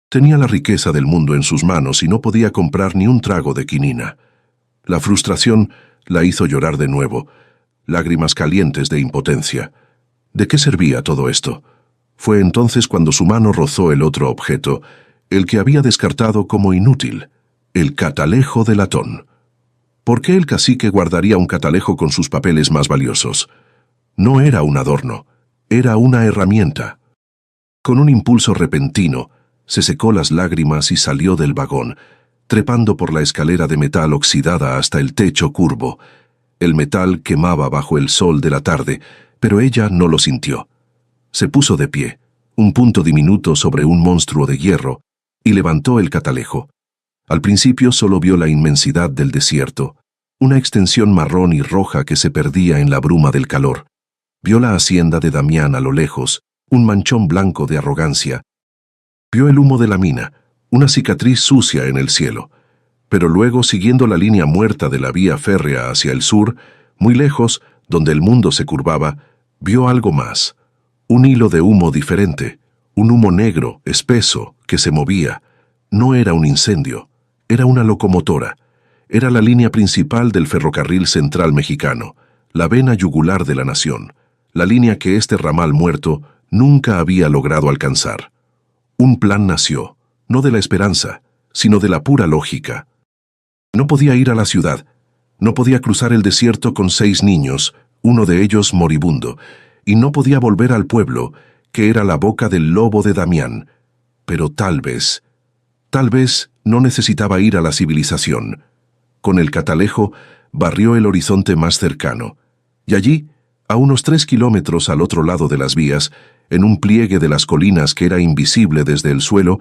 Tenía la riqueza del mundo en sus manos y no podía comprar ni un trago de quinina. La frustración la hizo llorar de nuevo, lágrimas calientes de impotencia. ¿De qué servía todo esto? Fue entonces cuando su mano rozó el otro objeto, el que había descartado como inútil, el catalejo de latón. ¿Por qué el cacique guardaría un catalejo con sus papeles más valiosos? No era un adorno, era una herramienta. Con un impulso repentino, se secó las lágrimas y salió del vagón, trepando por la escalera de metal oxidada hasta el techo curvo. El metal quemaba bajo el sol de la tarde, pero ella no lo sintió. Se puso de pie, un punto diminuto sobre un monstruo de hierro, y levantó el catalejo. Al principio solo vio la inmensidad del desierto, una extensión marrón y roja que se perdía en la bruma del calor. Vio la hacienda de Damián a lo lejos, un manchón blanco de arrogancia. Vio el humo de la mina, una cicatriz sucia en el cielo. Pero luego, siguiendo la línea muerta de la vía férrea hacia el sur, muy lejos, donde el mundo se curvaba, vio algo más. Un hilo de humo diferente, un humo negro, espeso, que se movía. No era un incendio, era una locomotora. Era la línea principal del ferrocarril central mexicano, la vena yugular de la nación, la línea que este ramal muerto nunca había logrado alcanzar. Un plan nació, no de la esperanza, sino de la pura lógica. No podía ir a la ciudad, no podía cruzar el desierto con 6 niños, uno de ellos moribundo, y no podía volver al pueblo, que era la boca del lobo de Damián. Pero tal vez no necesitaba ir a la civilización. Con el catalejo barrió el horizonte más cercano, y allí, a unos 3 kilómetros al otro lado de las vías, en un pliegue de las colinas que era invisible desde el suelo,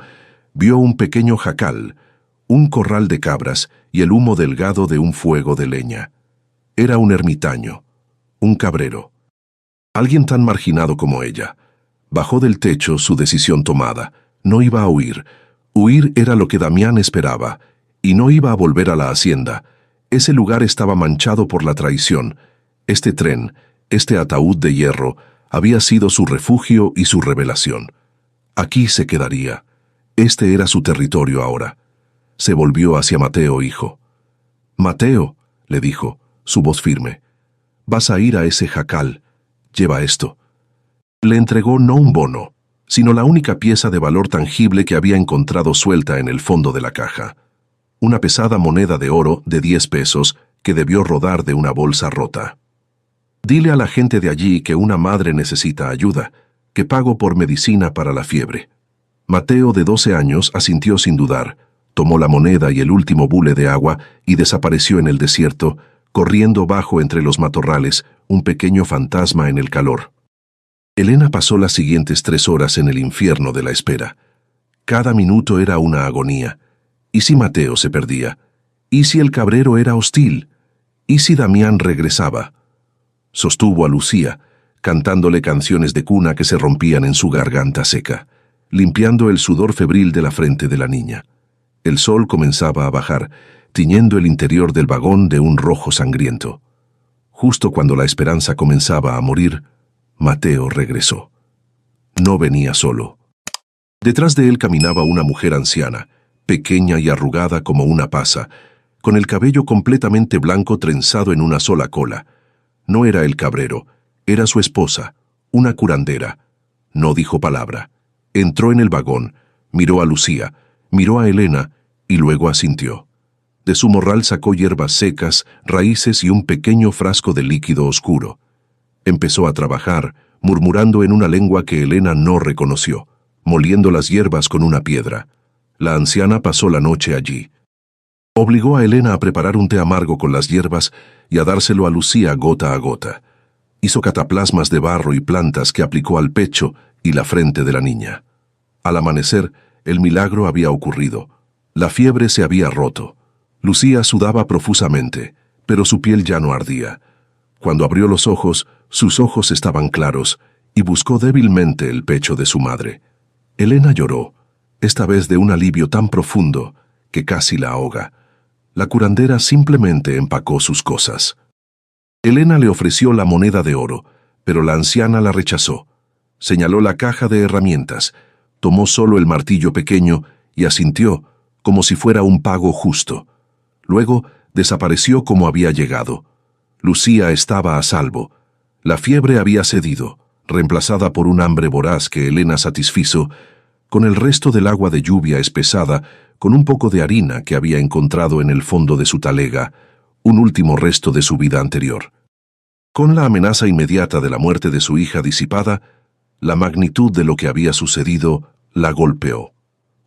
vio un pequeño jacal, un corral de cabras y el humo delgado de un fuego de leña. Era un ermitaño, un cabrero. Alguien tan marginado como ella. Bajó del techo, su decisión tomada. No iba a huir. Huir era lo que Damián esperaba, y no iba a volver a la hacienda. Ese lugar estaba manchado por la traición. Este tren, este ataúd de hierro, había sido su refugio y su revelación. Aquí se quedaría. Este era su territorio ahora. Se volvió hacia Mateo, hijo. «Mateo», le dijo, su voz firme, «vas a ir a ese jacal. Lleva esto». Le entregó no un bono, sino la única pieza de valor tangible que había encontrado suelta en el fondo de la caja. Una pesada moneda de oro de 10 pesos que debió rodar de una bolsa rota. «Dile a la gente de allí que una madre necesita ayuda, que pago por medicina para la fiebre». Mateo, de 12 años, asintió sin dudar, tomó la moneda y el último bule de agua y desapareció en el desierto, corriendo bajo entre los matorrales, un pequeño fantasma en el calor. Elena pasó las siguientes 3 horas en el infierno de la espera. Cada minuto era una agonía. ¿Y si Mateo se perdía? ¿Y si el cabrero era hostil? ¿Y si Damián regresaba? Sostuvo a Lucía, cantándole canciones de cuna que se rompían en su garganta seca, limpiando el sudor febril de la frente de la niña. El sol comenzaba a bajar, tiñendo el interior del vagón de un rojo sangriento. Justo cuando la esperanza comenzaba a morir, Mateo regresó. No venía solo. Detrás de él caminaba una mujer anciana, pequeña y arrugada como una pasa, con el cabello completamente blanco trenzado en una sola cola. No era el cabrero, era su esposa, una curandera. No dijo palabra. Entró en el vagón, miró a Lucía, miró a Elena y luego asintió. De su morral sacó hierbas secas, raíces y un pequeño frasco de líquido oscuro. Empezó a trabajar, murmurando en una lengua que Elena no reconoció, moliendo las hierbas con una piedra. La anciana pasó la noche allí. Obligó a Elena a preparar un té amargo con las hierbas y a dárselo a Lucía gota a gota. Hizo cataplasmas de barro y plantas que aplicó al pecho y la frente de la niña. Al amanecer, el milagro había ocurrido. La fiebre se había roto. Lucía sudaba profusamente, pero su piel ya no ardía. Cuando abrió los ojos, sus ojos estaban claros, y buscó débilmente el pecho de su madre. Elena lloró, esta vez de un alivio tan profundo que casi la ahoga. La curandera simplemente empacó sus cosas. Elena le ofreció la moneda de oro, pero la anciana la rechazó. Señaló la caja de herramientas, tomó solo el martillo pequeño y asintió, como si fuera un pago justo. Luego desapareció como había llegado. Lucía estaba a salvo. La fiebre había cedido, reemplazada por un hambre voraz que Elena satisfizo, con el resto del agua de lluvia espesada, con un poco de harina que había encontrado en el fondo de su talega, un último resto de su vida anterior. Con la amenaza inmediata de la muerte de su hija disipada, la magnitud de lo que había sucedido la golpeó.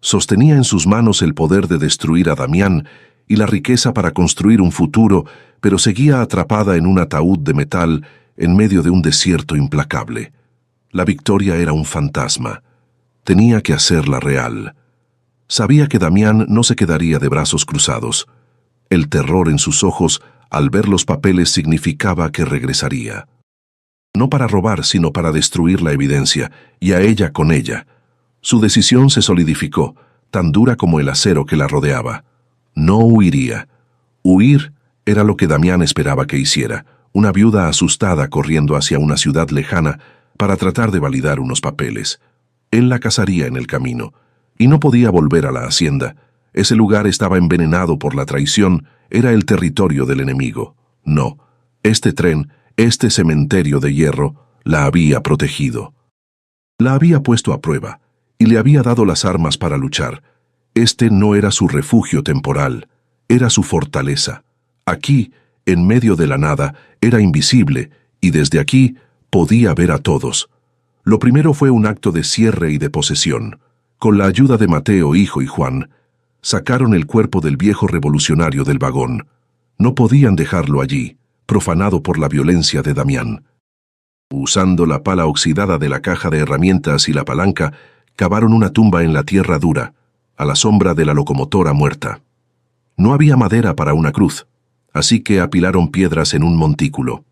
Sostenía en sus manos el poder de destruir a Damián y la riqueza para construir un futuro, pero seguía atrapada en un ataúd de metal en medio de un desierto implacable. La victoria era un fantasma. Tenía que hacerla real. Sabía que Damián no se quedaría de brazos cruzados. El terror en sus ojos al ver los papeles significaba que regresaría. No para robar, sino para destruir la evidencia, y a ella con ella. Su decisión se solidificó, tan dura como el acero que la rodeaba. No huiría. Huir era lo que Damián esperaba que hiciera, una viuda asustada corriendo hacia una ciudad lejana para tratar de validar unos papeles. Él la cazaría en el camino, y no podía volver a la hacienda. Ese lugar estaba envenenado por la traición, era el territorio del enemigo. No, este tren, este cementerio de hierro, la había protegido. La había puesto a prueba, y le había dado las armas para luchar. Este no era su refugio temporal, era su fortaleza. Aquí, en medio de la nada, era invisible, y desde aquí podía ver a todos. Lo primero fue un acto de cierre y de posesión. Con la ayuda de Mateo, hijo y Juan, sacaron el cuerpo del viejo revolucionario del vagón. No podían dejarlo allí, profanado por la violencia de Damián. Usando la pala oxidada de la caja de herramientas y la palanca, cavaron una tumba en la tierra dura, a la sombra de la locomotora muerta. No había madera para una cruz. así que apilaron piedras en un montículo.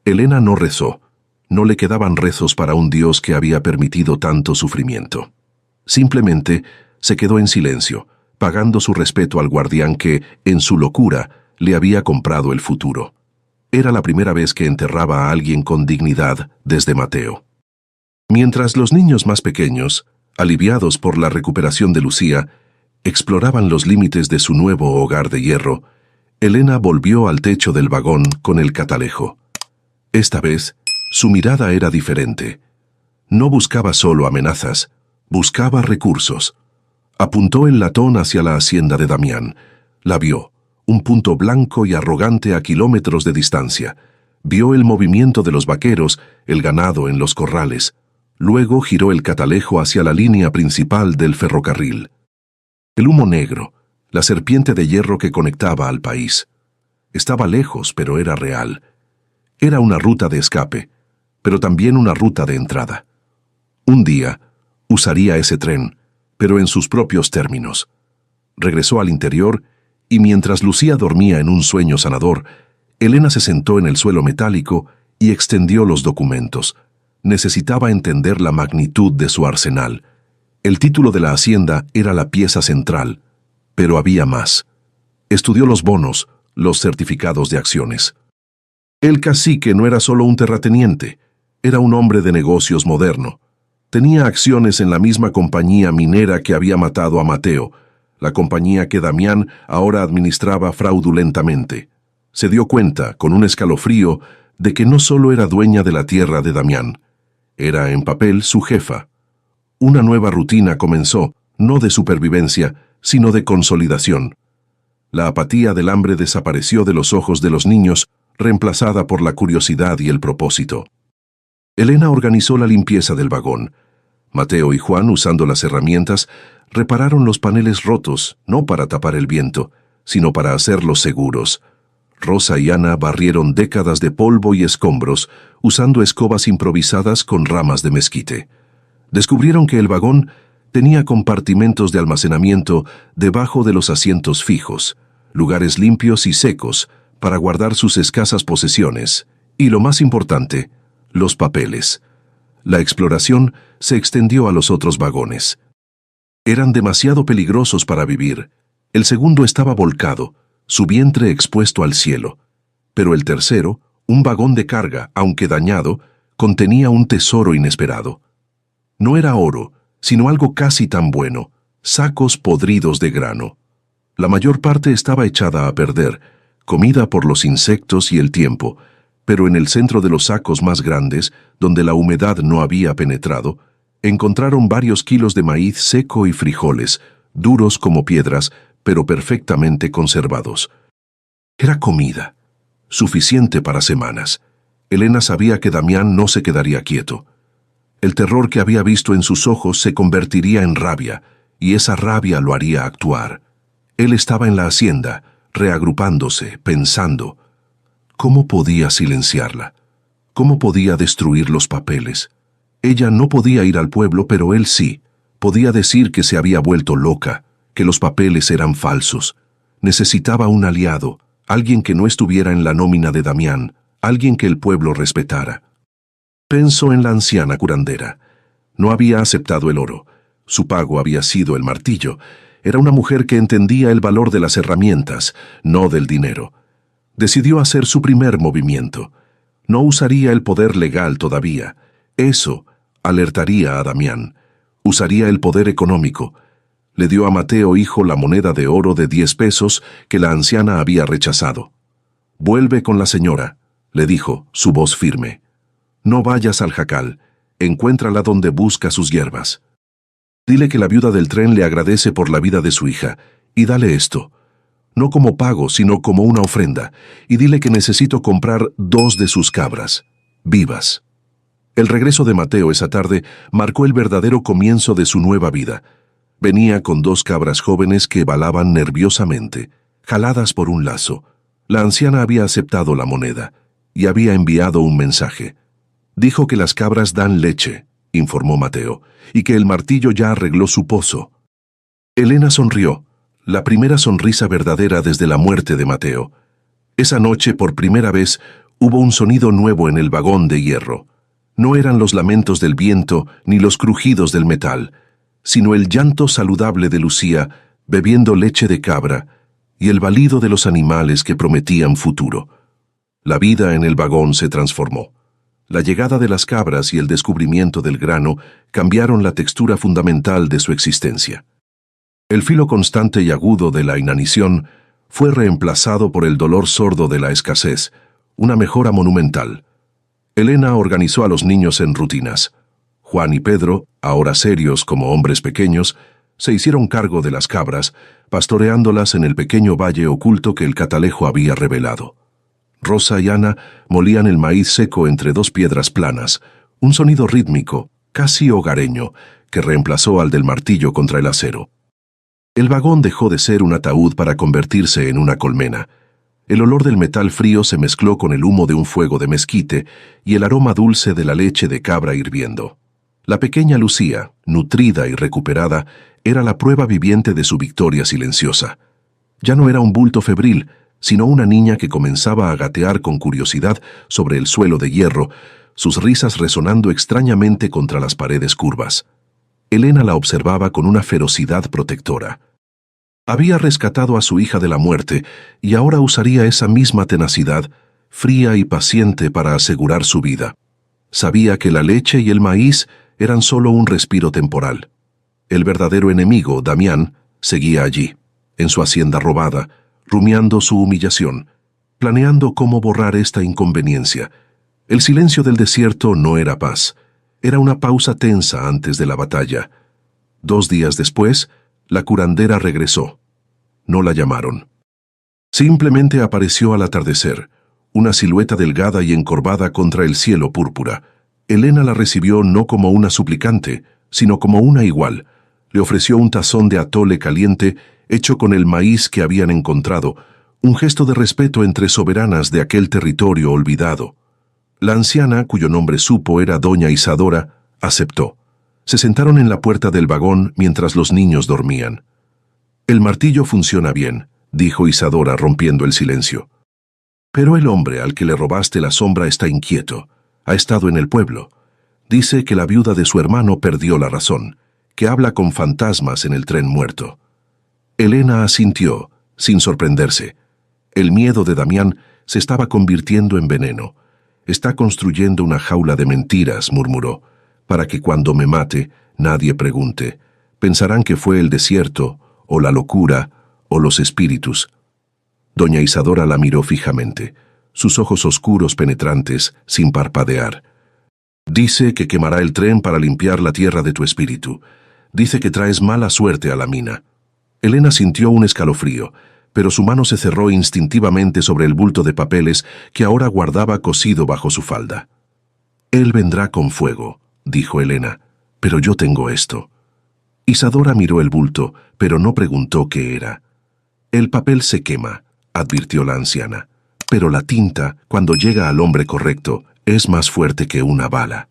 Elena no rezó. No le quedaban rezos para un Dios que había permitido tanto sufrimiento. Simplemente se quedó en silencio, pagando su respeto al guardián que, en su locura, le había comprado el futuro. Era la primera vez que enterraba a alguien con dignidad desde Mateo. Mientras los niños más pequeños, aliviados por la recuperación de Lucía, exploraban los límites de su nuevo hogar de hierro, Elena volvió al techo del vagón con el catalejo. Esta vez, su mirada era diferente. No buscaba solo amenazas, buscaba recursos. Apuntó el latón hacia la hacienda de Damián. La vio, un punto blanco y arrogante a kilómetros de distancia. Vio el movimiento de los vaqueros, el ganado en los corrales. Luego giró el catalejo hacia la línea principal del ferrocarril. El humo negro, la serpiente de hierro que conectaba al país. Estaba lejos, pero era real. Era una ruta de escape, pero también una ruta de entrada. Un día, usaría ese tren, pero en sus propios términos. Regresó al interior y mientras Lucía dormía en un sueño sanador, Elena se sentó en el suelo metálico y extendió los documentos. Necesitaba entender la magnitud de su arsenal. El título de la hacienda era la pieza central, pero había más. Estudió los bonos, los certificados de acciones. El cacique no era solo un terrateniente, era un hombre de negocios moderno. Tenía acciones en la misma compañía minera que había matado a Mateo, la compañía que Damián ahora administraba fraudulentamente. Se dio cuenta, con un escalofrío, de que no solo era dueña de la tierra de Damián, era en papel su jefa. Una nueva rutina comenzó, no de supervivencia, sino de consolidación. La apatía del hambre desapareció de los ojos de los niños, reemplazada por la curiosidad y el propósito. Elena organizó la limpieza del vagón. Mateo y Juan, usando las herramientas, repararon los paneles rotos, no para tapar el viento, sino para hacerlos seguros. Rosa y Ana barrieron décadas de polvo y escombros, usando escobas improvisadas con ramas de mezquite. Descubrieron que el vagón tenía compartimentos de almacenamiento debajo de los asientos fijos, lugares limpios y secos para guardar sus escasas posesiones, y lo más importante, los papeles. La exploración se extendió a los otros vagones. Eran demasiado peligrosos para vivir. El segundo estaba volcado, su vientre expuesto al cielo. Pero el tercero, un vagón de carga, aunque dañado, contenía un tesoro inesperado. No era oro, sino algo casi tan bueno, sacos podridos de grano. La mayor parte estaba echada a perder, comida por los insectos y el tiempo, pero en el centro de los sacos más grandes, donde la humedad no había penetrado, encontraron varios kilos de maíz seco y frijoles, duros como piedras, pero perfectamente conservados. Era comida, suficiente para semanas. Elena sabía que Damián no se quedaría quieto. El terror que había visto en sus ojos se convertiría en rabia, y esa rabia lo haría actuar. Él estaba en la hacienda, reagrupándose, pensando. ¿Cómo podía silenciarla? ¿Cómo podía destruir los papeles? Ella no podía ir al pueblo, pero él sí. Podía decir que se había vuelto loca, que los papeles eran falsos. Necesitaba un aliado, alguien que no estuviera en la nómina de Damián, alguien que el pueblo respetara. Pensó en la anciana curandera. No había aceptado el oro. Su pago había sido el martillo. Era una mujer que entendía el valor de las herramientas, no del dinero. Decidió hacer su primer movimiento. No usaría el poder legal todavía. Eso alertaría a Damián. Usaría el poder económico. Le dio a Mateo hijo la moneda de oro de 10 pesos que la anciana había rechazado. «Vuelve con la señora», le dijo, su voz firme. «No vayas al jacal. Encuéntrala donde busca sus hierbas. Dile que la viuda del tren le agradece por la vida de su hija, y dale esto. No como pago, sino como una ofrenda, y dile que necesito comprar 2 de sus cabras, vivas». El regreso de Mateo esa tarde marcó el verdadero comienzo de su nueva vida. Venía con 2 cabras jóvenes que balaban nerviosamente, jaladas por un lazo. La anciana había aceptado la moneda y había enviado un mensaje. Dijo que las cabras dan leche, informó Mateo, y que el martillo ya arregló su pozo. Elena sonrió, la primera sonrisa verdadera desde la muerte de Mateo. Esa noche, por primera vez, hubo un sonido nuevo en el vagón de hierro. No eran los lamentos del viento ni los crujidos del metal, sino el llanto saludable de Lucía bebiendo leche de cabra y el balido de los animales que prometían futuro. La vida en el vagón se transformó. La llegada de las cabras y el descubrimiento del grano cambiaron la textura fundamental de su existencia. El filo constante y agudo de la inanición fue reemplazado por el dolor sordo de la escasez, una mejora monumental. Elena organizó a los niños en rutinas. Juan y Pedro, ahora serios como hombres pequeños, se hicieron cargo de las cabras, pastoreándolas en el pequeño valle oculto que el catalejo había revelado. Rosa y Ana molían el maíz seco entre dos piedras planas, un sonido rítmico, casi hogareño, que reemplazó al del martillo contra el acero. El vagón dejó de ser un ataúd para convertirse en una colmena. El olor del metal frío se mezcló con el humo de un fuego de mezquite y el aroma dulce de la leche de cabra hirviendo. La pequeña Lucía, nutrida y recuperada, era la prueba viviente de su victoria silenciosa. Ya no era un bulto febril, sino una niña que comenzaba a gatear con curiosidad sobre el suelo de hierro, sus risas resonando extrañamente contra las paredes curvas. Elena la observaba con una ferocidad protectora. Había rescatado a su hija de la muerte y ahora usaría esa misma tenacidad, fría y paciente, para asegurar su vida. Sabía que la leche y el maíz eran solo un respiro temporal. El verdadero enemigo, Damián, seguía allí, en su hacienda robada, rumiando su humillación, planeando cómo borrar esta inconveniencia. El silencio del desierto no era paz, era una pausa tensa antes de la batalla. 2 días después, la curandera regresó. No la llamaron. Simplemente apareció al atardecer, una silueta delgada y encorvada contra el cielo púrpura. Elena la recibió no como una suplicante, sino como una igual. Le ofreció un tazón de atole caliente hecho con el maíz que habían encontrado, un gesto de respeto entre soberanas de aquel territorio olvidado. La anciana, cuyo nombre supo era doña Isadora, aceptó. Se sentaron en la puerta del vagón mientras los niños dormían. «El martillo funciona bien», dijo Isadora rompiendo el silencio. «Pero el hombre al que le robaste la sombra está inquieto. Ha estado en el pueblo. Dice que la viuda de su hermano perdió la razón, que habla con fantasmas en el tren muerto». Elena asintió, sin sorprenderse. El miedo de Damián se estaba convirtiendo en veneno. «Está construyendo una jaula de mentiras», murmuró, «para que cuando me mate nadie pregunte. Pensarán que fue el desierto, o la locura, o los espíritus». Doña Isadora la miró fijamente, sus ojos oscuros penetrantes, sin parpadear. «Dice que quemará el tren para limpiar la tierra de tu espíritu. Dice que traes mala suerte a la mina». Elena sintió un escalofrío, pero su mano se cerró instintivamente sobre el bulto de papeles que ahora guardaba cosido bajo su falda. «Él vendrá con fuego», dijo Elena, «pero yo tengo esto». Isadora miró el bulto, pero no preguntó qué era. «El papel se quema», advirtió la anciana, «pero la tinta, cuando llega al hombre correcto, es más fuerte que una bala».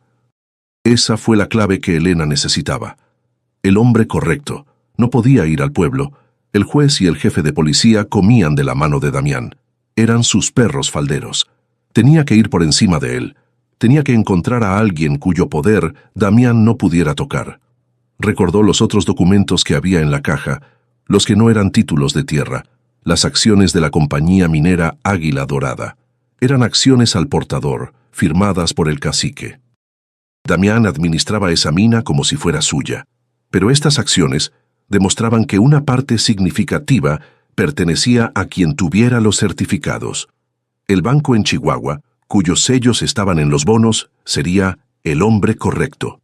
Esa fue la clave que Elena necesitaba. El hombre correcto. No podía ir al pueblo. El juez y el jefe de policía comían de la mano de Damián. Eran sus perros falderos. Tenía que ir por encima de él. Tenía que encontrar a alguien cuyo poder Damián no pudiera tocar. Recordó los otros documentos que había en la caja, los que no eran títulos de tierra, las acciones de la compañía minera Águila Dorada. Eran acciones al portador, firmadas por el cacique. Damián administraba esa mina como si fuera suya, pero estas acciones demostraban que una parte significativa pertenecía a quien tuviera los certificados. El banco en Chihuahua, cuyos sellos estaban en los bonos, sería el hombre correcto.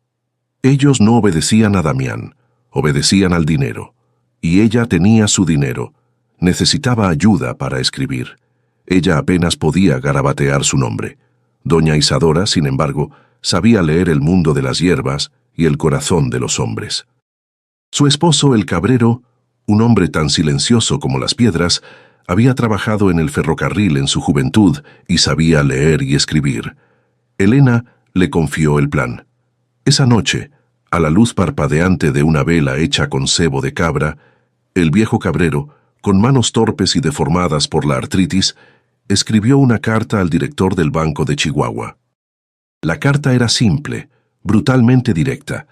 Ellos no obedecían a Damián, obedecían al dinero. Y ella tenía su dinero. Necesitaba ayuda para escribir. Ella apenas podía garabatear su nombre. Doña Isadora, sin embargo, sabía leer el mundo de las hierbas y el corazón de los hombres. Su esposo, el cabrero, un hombre tan silencioso como las piedras, había trabajado en el ferrocarril en su juventud y sabía leer y escribir. Elena le confió el plan. Esa noche, a la luz parpadeante de una vela hecha con sebo de cabra, el viejo cabrero, con manos torpes y deformadas por la artritis, escribió una carta al director del Banco de Chihuahua. La carta era simple, brutalmente directa.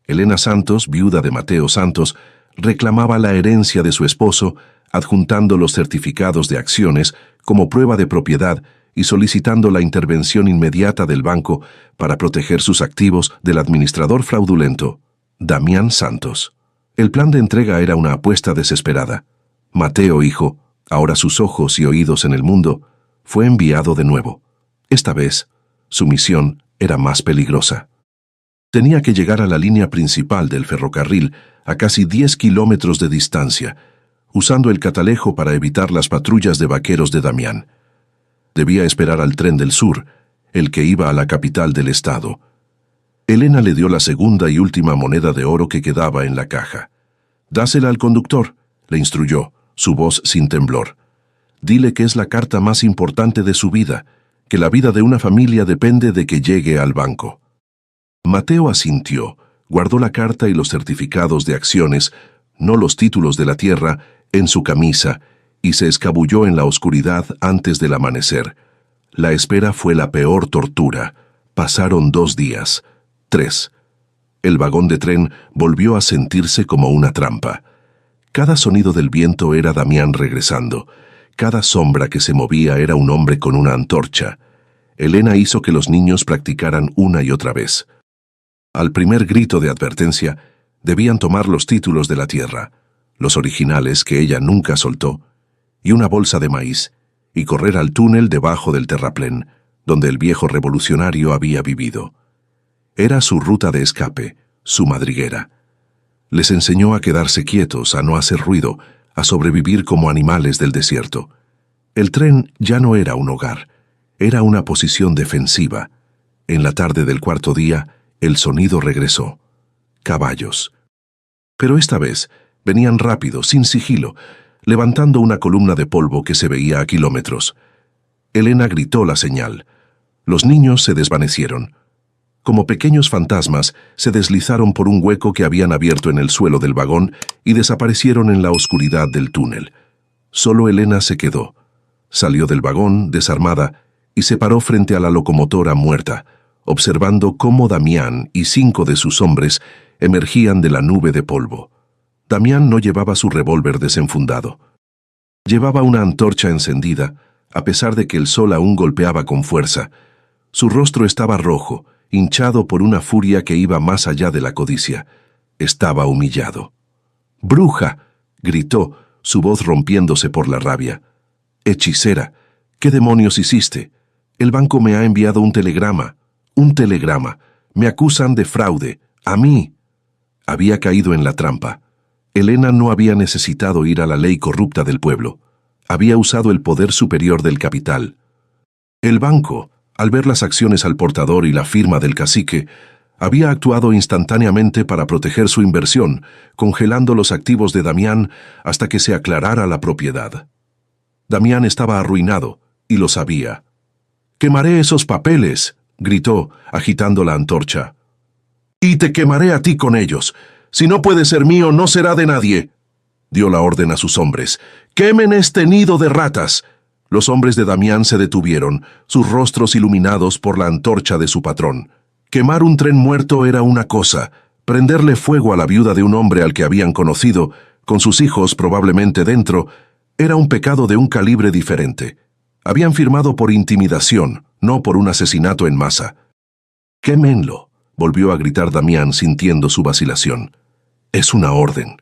Elena Santos, viuda de Mateo Santos, reclamaba la herencia de su esposo, adjuntando los certificados de acciones como prueba de propiedad y solicitando la intervención inmediata del banco para proteger sus activos del administrador fraudulento, Damián Santos. El plan de entrega era una apuesta desesperada. Mateo, hijo, ahora sus ojos y oídos en el mundo, fue enviado de nuevo. Esta vez, su misión era más peligrosa. Tenía que llegar a la línea principal del ferrocarril a casi 10 kilómetros de distancia, usando el catalejo para evitar las patrullas de vaqueros de Damián. Debía esperar al tren del sur, el que iba a la capital del estado. Elena le dio la segunda y última moneda de oro que quedaba en la caja. «Dásela al conductor», le instruyó, su voz sin temblor. «Dile que es la carta más importante de su vida, que la vida de una familia depende de que llegue al banco». Mateo asintió, guardó la carta y los certificados de acciones, no los títulos de la tierra, en su camisa, y se escabulló en la oscuridad antes del amanecer. La espera fue la peor tortura. Pasaron 2 días, 3. El vagón de tren volvió a sentirse como una trampa. Cada sonido del viento era Damián regresando. Cada sombra que se movía era un hombre con una antorcha. Elena hizo que los niños practicaran una y otra vez. Al primer grito de advertencia, debían tomar los títulos de la tierra, los originales que ella nunca soltó, y una bolsa de maíz, y correr al túnel debajo del terraplén, donde el viejo revolucionario había vivido. Era su ruta de escape, su madriguera. Les enseñó a quedarse quietos, a no hacer ruido, a sobrevivir como animales del desierto. El tren ya no era un hogar, era una posición defensiva. En la tarde del 4.º día, el sonido regresó. Caballos. Pero esta vez venían rápido, sin sigilo, levantando una columna de polvo que se veía a kilómetros. Elena gritó la señal. Los niños se desvanecieron. Como pequeños fantasmas, se deslizaron por un hueco que habían abierto en el suelo del vagón y desaparecieron en la oscuridad del túnel. Solo Elena se quedó. Salió del vagón, desarmada, y se paró frente a la locomotora muerta, observando cómo Damián y 5 de sus hombres emergían de la nube de polvo. Damián no llevaba su revólver desenfundado. Llevaba una antorcha encendida, a pesar de que el sol aún golpeaba con fuerza. Su rostro estaba rojo, hinchado por una furia que iba más allá de la codicia. Estaba humillado. «¡Bruja!», gritó, su voz rompiéndose por la rabia. «¡Hechicera! ¿Qué demonios hiciste? El banco me ha enviado un telegrama. Un telegrama. Me acusan de fraude. A mí». Había caído en la trampa. Elena no había necesitado ir a la ley corrupta del pueblo. Había usado el poder superior del capital. El banco, al ver las acciones al portador y la firma del cacique, había actuado instantáneamente para proteger su inversión, congelando los activos de Damián hasta que se aclarara la propiedad. Damián estaba arruinado, y lo sabía. «¡Quemaré esos papeles!», gritó, agitando la antorcha. «Y te quemaré a ti con ellos. Si no puede ser mío, no será de nadie». Dio la orden a sus hombres. «¡Quemen este nido de ratas!». Los hombres de Damián se detuvieron, sus rostros iluminados por la antorcha de su patrón. Quemar un tren muerto era una cosa, prenderle fuego a la viuda de un hombre al que habían conocido, con sus hijos probablemente dentro, era un pecado de un calibre diferente. Habían firmado por intimidación, no por un asesinato en masa. «¡Quémenlo!», volvió a gritar Damián sintiendo su vacilación. «Es una orden».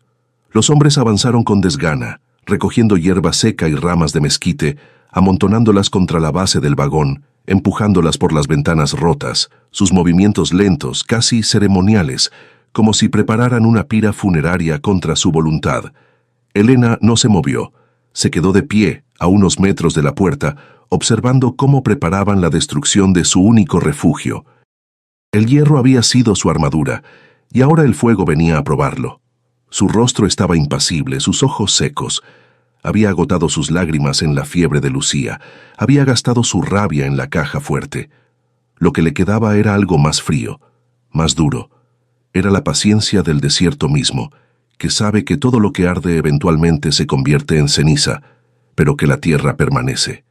Los hombres avanzaron con desgana, recogiendo hierba seca y ramas de mezquite, amontonándolas contra la base del vagón, empujándolas por las ventanas rotas, sus movimientos lentos, casi ceremoniales, como si prepararan una pira funeraria contra su voluntad. Elena no se movió, se quedó de pie, a unos metros de la puerta, observando cómo preparaban la destrucción de su único refugio. El hierro había sido su armadura, y ahora el fuego venía a probarlo. Su rostro estaba impasible, sus ojos secos. Había agotado sus lágrimas en la fiebre de Lucía, había gastado su rabia en la caja fuerte. Lo que le quedaba era algo más frío, más duro. Era la paciencia del desierto mismo, que sabe que todo lo que arde eventualmente se convierte en ceniza, pero que la tierra permanece.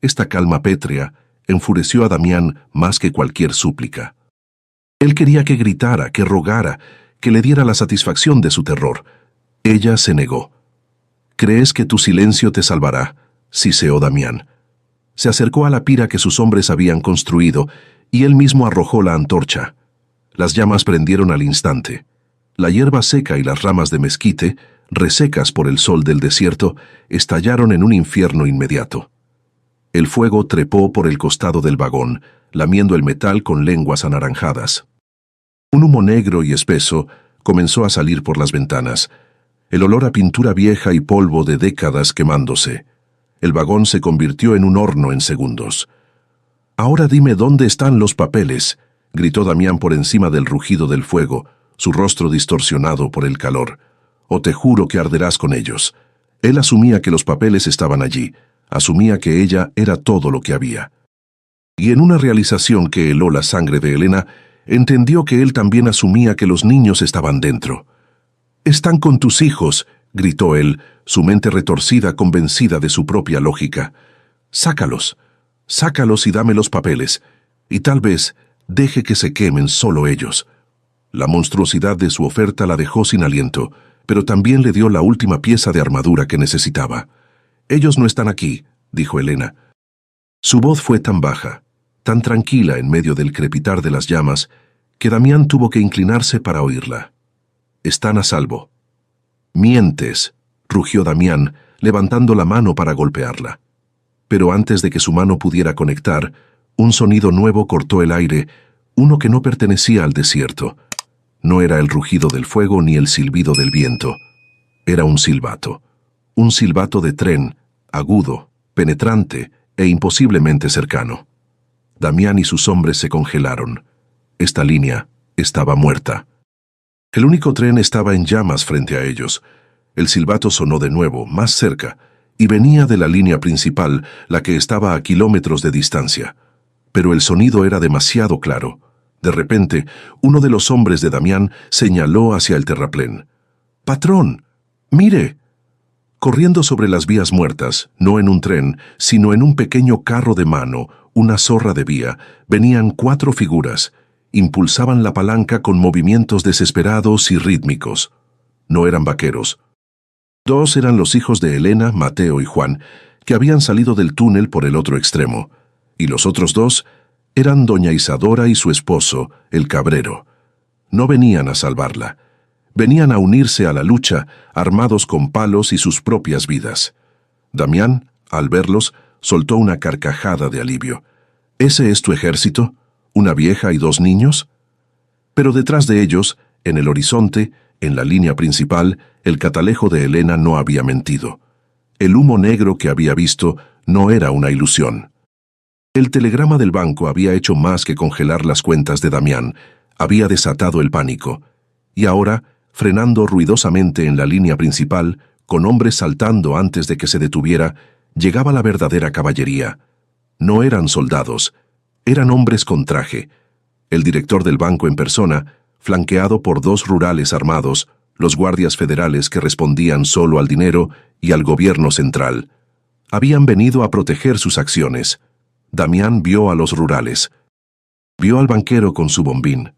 Esta calma pétrea enfureció a Damián más que cualquier súplica. Él quería que gritara, que rogara, que le diera la satisfacción de su terror. Ella se negó. «¿Crees que tu silencio te salvará?», siseó Damián. Se acercó a la pira que sus hombres habían construido y él mismo arrojó la antorcha. Las llamas prendieron al instante. La hierba seca y las ramas de mezquite, resecas por el sol del desierto, estallaron en un infierno inmediato. El fuego trepó por el costado del vagón, lamiendo el metal con lenguas anaranjadas. Un humo negro y espeso comenzó a salir por las ventanas, el olor a pintura vieja y polvo de décadas quemándose. El vagón se convirtió en un horno en segundos. «Ahora dime dónde están los papeles», gritó Damián por encima del rugido del fuego, su rostro distorsionado por el calor. «O te juro que arderás con ellos». Él asumía que los papeles estaban allí, asumía que ella era todo lo que había. Y en una realización que heló la sangre de Elena, entendió que él también asumía que los niños estaban dentro. «Están con tus hijos», gritó él, su mente retorcida, convencida de su propia lógica. «Sácalos, sácalos y dame los papeles, y tal vez deje que se quemen solo ellos». La monstruosidad de su oferta la dejó sin aliento, pero también le dio la última pieza de armadura que necesitaba. «Ellos no están aquí», dijo Elena. Su voz fue tan baja, tan tranquila en medio del crepitar de las llamas, que Damián tuvo que inclinarse para oírla. «Están a salvo». «Mientes», rugió Damián, levantando la mano para golpearla. Pero antes de que su mano pudiera conectar, un sonido nuevo cortó el aire, uno que no pertenecía al desierto. No era el rugido del fuego ni el silbido del viento. Era un silbato de tren, agudo, penetrante e imposiblemente cercano. Damián y sus hombres se congelaron. Esta línea estaba muerta. El único tren estaba en llamas frente a ellos. El silbato sonó de nuevo, más cerca, y venía de la línea principal, la que estaba a kilómetros de distancia. Pero el sonido era demasiado claro. De repente, uno de los hombres de Damián señaló hacia el terraplén. «¡Patrón! ¡Mire!». Corriendo sobre las vías muertas, no en un tren, sino en un pequeño carro de mano, una zorra de vía, venían 4 figuras. Impulsaban la palanca con movimientos desesperados y rítmicos. No eran vaqueros. 2 eran los hijos de Elena, Mateo y Juan, que habían salido del túnel por el otro extremo, y los otros 2 eran doña Isadora y su esposo, el cabrero. No venían a salvarla. Venían a unirse a la lucha, armados con palos y sus propias vidas. Damián, al verlos, soltó una carcajada de alivio. «¿Ese es tu ejército? ¿Una vieja y 2 niños?» Pero detrás de ellos, en el horizonte, en la línea principal, el catalejo de Elena no había mentido. El humo negro que había visto no era una ilusión. El telegrama del banco había hecho más que congelar las cuentas de Damián, había desatado el pánico. Y ahora, frenando ruidosamente en la línea principal, con hombres saltando antes de que se detuviera, llegaba la verdadera caballería. No eran soldados, eran hombres con traje. El director del banco en persona, flanqueado por 2 rurales armados, los guardias federales que respondían solo al dinero y al gobierno central. Habían venido a proteger sus acciones. Damián vio a los rurales. Vio al banquero con su bombín.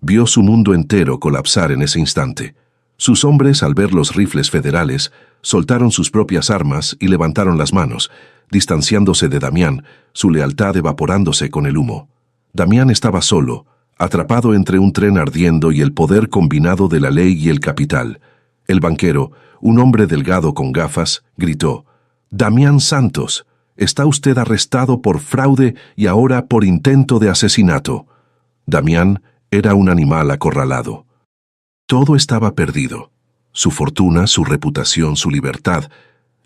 Vio su mundo entero colapsar en ese instante. Sus hombres, al ver los rifles federales, soltaron sus propias armas y levantaron las manos, distanciándose de Damián, su lealtad evaporándose con el humo. Damián estaba solo, atrapado entre un tren ardiendo y el poder combinado de la ley y el capital. El banquero, un hombre delgado con gafas, gritó: «Damián Santos, está usted arrestado por fraude y ahora por intento de asesinato». Damián era un animal acorralado. Todo estaba perdido. Su fortuna, su reputación, su libertad.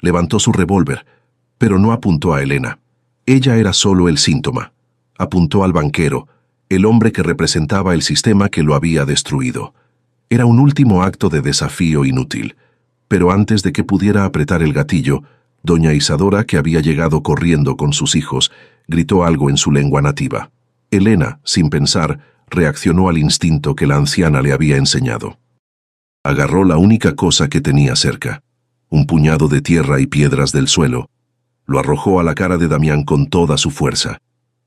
Levantó su revólver, pero no apuntó a Elena. Ella era solo el síntoma. Apuntó al banquero, el hombre que representaba el sistema que lo había destruido. Era un último acto de desafío inútil. Pero antes de que pudiera apretar el gatillo, doña Isadora, que había llegado corriendo con sus hijos, gritó algo en su lengua nativa. Elena, sin pensar, reaccionó al instinto que la anciana le había enseñado. Agarró la única cosa que tenía cerca, un puñado de tierra y piedras del suelo, Lo arrojó a la cara de Damián con toda su fuerza.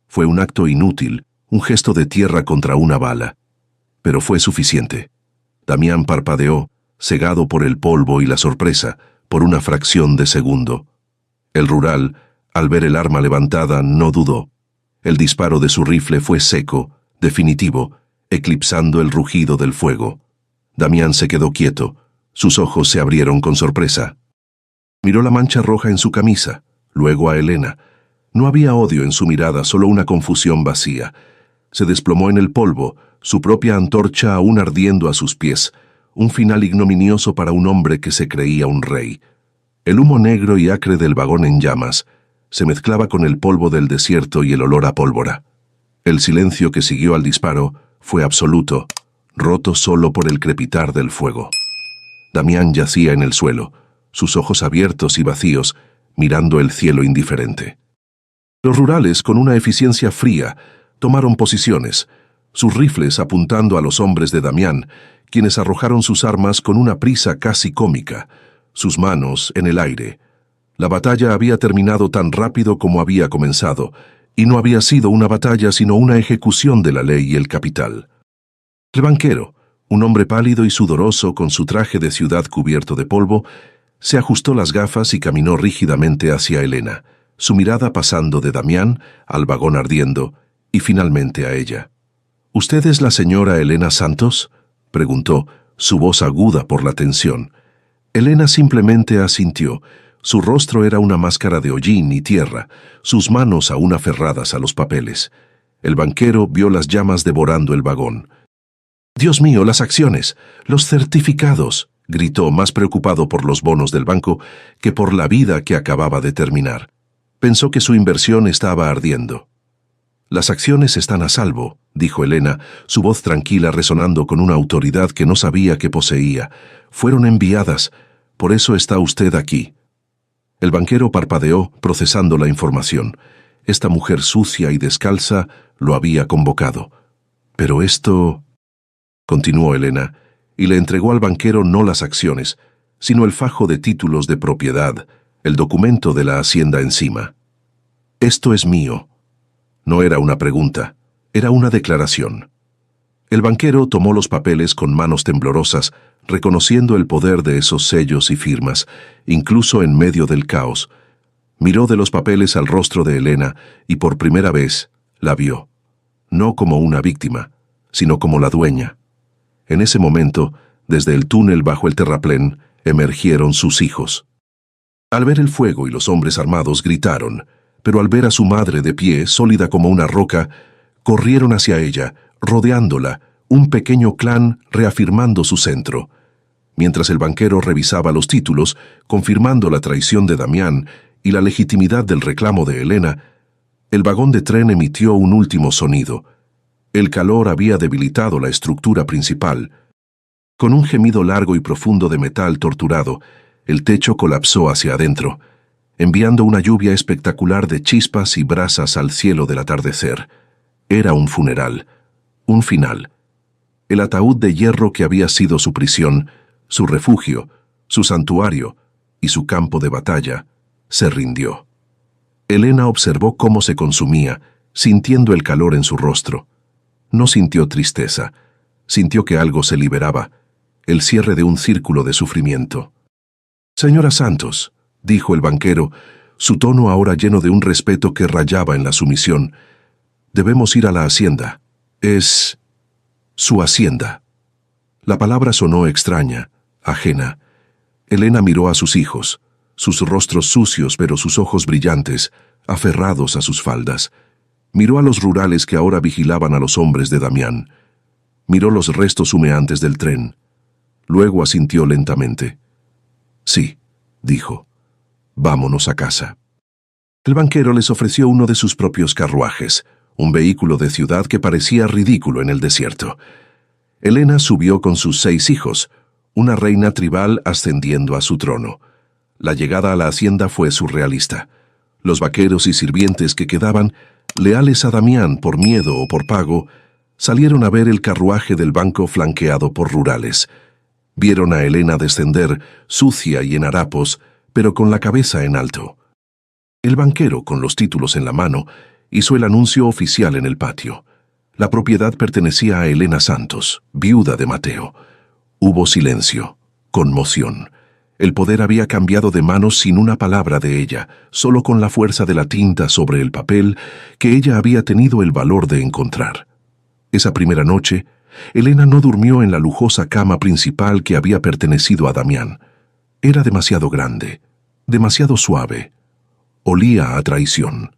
Fue un acto inútil, un gesto de tierra contra una bala. Pero fue suficiente. Damián parpadeó, cegado por el polvo y la sorpresa, por una fracción de segundo. El rural, al ver el arma levantada, no dudó. El disparo de su rifle fue seco, definitivo, eclipsando el rugido del fuego. Damián se quedó quieto. Sus ojos se abrieron con sorpresa. Miró la mancha roja en su camisa, luego a Elena. No había odio en su mirada, solo una confusión vacía. Se desplomó en el polvo, su propia antorcha aún ardiendo a sus pies. Un final ignominioso para un hombre que se creía un rey. El humo negro y acre del vagón en llamas se mezclaba con el polvo del desierto y el olor a pólvora. El silencio que siguió al disparo fue absoluto, roto solo por el crepitar del fuego. Damián yacía en el suelo, sus ojos abiertos y vacíos, mirando el cielo indiferente. Los rurales, con una eficiencia fría, tomaron posiciones, sus rifles apuntando a los hombres de Damián, quienes arrojaron sus armas con una prisa casi cómica, sus manos en el aire. La batalla había terminado tan rápido como había comenzado, y no había sido una batalla sino una ejecución de la ley y el capital. El banquero, un hombre pálido y sudoroso con su traje de ciudad cubierto de polvo, se ajustó las gafas y caminó rígidamente hacia Elena, su mirada pasando de Damián al vagón ardiendo y finalmente a ella. —¿Usted es la señora Elena Santos? —preguntó, su voz aguda por la tensión. Elena simplemente asintió. Su rostro era una máscara de hollín y tierra, sus manos aún aferradas a los papeles. El banquero vio las llamas devorando el vagón. —¡Dios mío, las acciones! ¡Los certificados! —gritó, más preocupado por los bonos del banco que por la vida que acababa de terminar. Pensó que su inversión estaba ardiendo. —Las acciones están a salvo —dijo Elena, su voz tranquila resonando con una autoridad que no sabía que poseía. —Fueron enviadas. Por eso está usted aquí. El banquero parpadeó, procesando la información. Esta mujer sucia y descalza lo había convocado. Pero esto... continuó Elena, y le entregó al banquero no las acciones, sino el fajo de títulos de propiedad, el documento de la hacienda encima. —Esto es mío. No era una pregunta, era una declaración. El banquero tomó los papeles con manos temblorosas, reconociendo el poder de esos sellos y firmas, incluso en medio del caos. Miró de los papeles al rostro de Elena y por primera vez la vio, no como una víctima, sino como la dueña. En ese momento, desde el túnel bajo el terraplén, emergieron sus hijos. Al ver el fuego y los hombres armados gritaron, pero al ver a su madre de pie, sólida como una roca, corrieron hacia ella, rodeándola, un pequeño clan reafirmando su centro. Mientras el banquero revisaba los títulos, confirmando la traición de Damián y la legitimidad del reclamo de Elena, el vagón de tren emitió un último sonido. El calor había debilitado la estructura principal. Con un gemido largo y profundo de metal torturado, el techo colapsó hacia adentro, enviando una lluvia espectacular de chispas y brasas al cielo del atardecer. Era un funeral, un final. El ataúd de hierro que había sido su prisión, su refugio, su santuario y su campo de batalla, se rindió. Elena observó cómo se consumía, sintiendo el calor en su rostro. No sintió tristeza, sintió que algo se liberaba, el cierre de un círculo de sufrimiento. —Señora Santos —dijo el banquero, su tono ahora lleno de un respeto que rayaba en la sumisión—, debemos ir a la hacienda. Es... su hacienda. La palabra sonó extraña, ajena. Elena miró a sus hijos, sus rostros sucios pero sus ojos brillantes, aferrados a sus faldas. Miró a los rurales que ahora vigilaban a los hombres de Damián. Miró los restos humeantes del tren. Luego asintió lentamente. —Sí —dijo—, vámonos a casa. El banquero les ofreció uno de sus propios carruajes, un vehículo de ciudad que parecía ridículo en el desierto. Elena subió con sus 6 hijos, una reina tribal ascendiendo a su trono. La llegada a la hacienda fue surrealista. Los vaqueros y sirvientes que quedaban, leales a Damián por miedo o por pago, salieron a ver el carruaje del banco flanqueado por rurales. Vieron a Elena descender, sucia y en harapos, pero con la cabeza en alto. El banquero, con los títulos en la mano, hizo el anuncio oficial en el patio. La propiedad pertenecía a Elena Santos, viuda de Mateo. Hubo silencio, conmoción. El poder había cambiado de manos sin una palabra de ella, solo con la fuerza de la tinta sobre el papel que ella había tenido el valor de encontrar. Esa primera noche, Elena no durmió en la lujosa cama principal que había pertenecido a Damián. Era demasiado grande, demasiado suave. Olía a traición.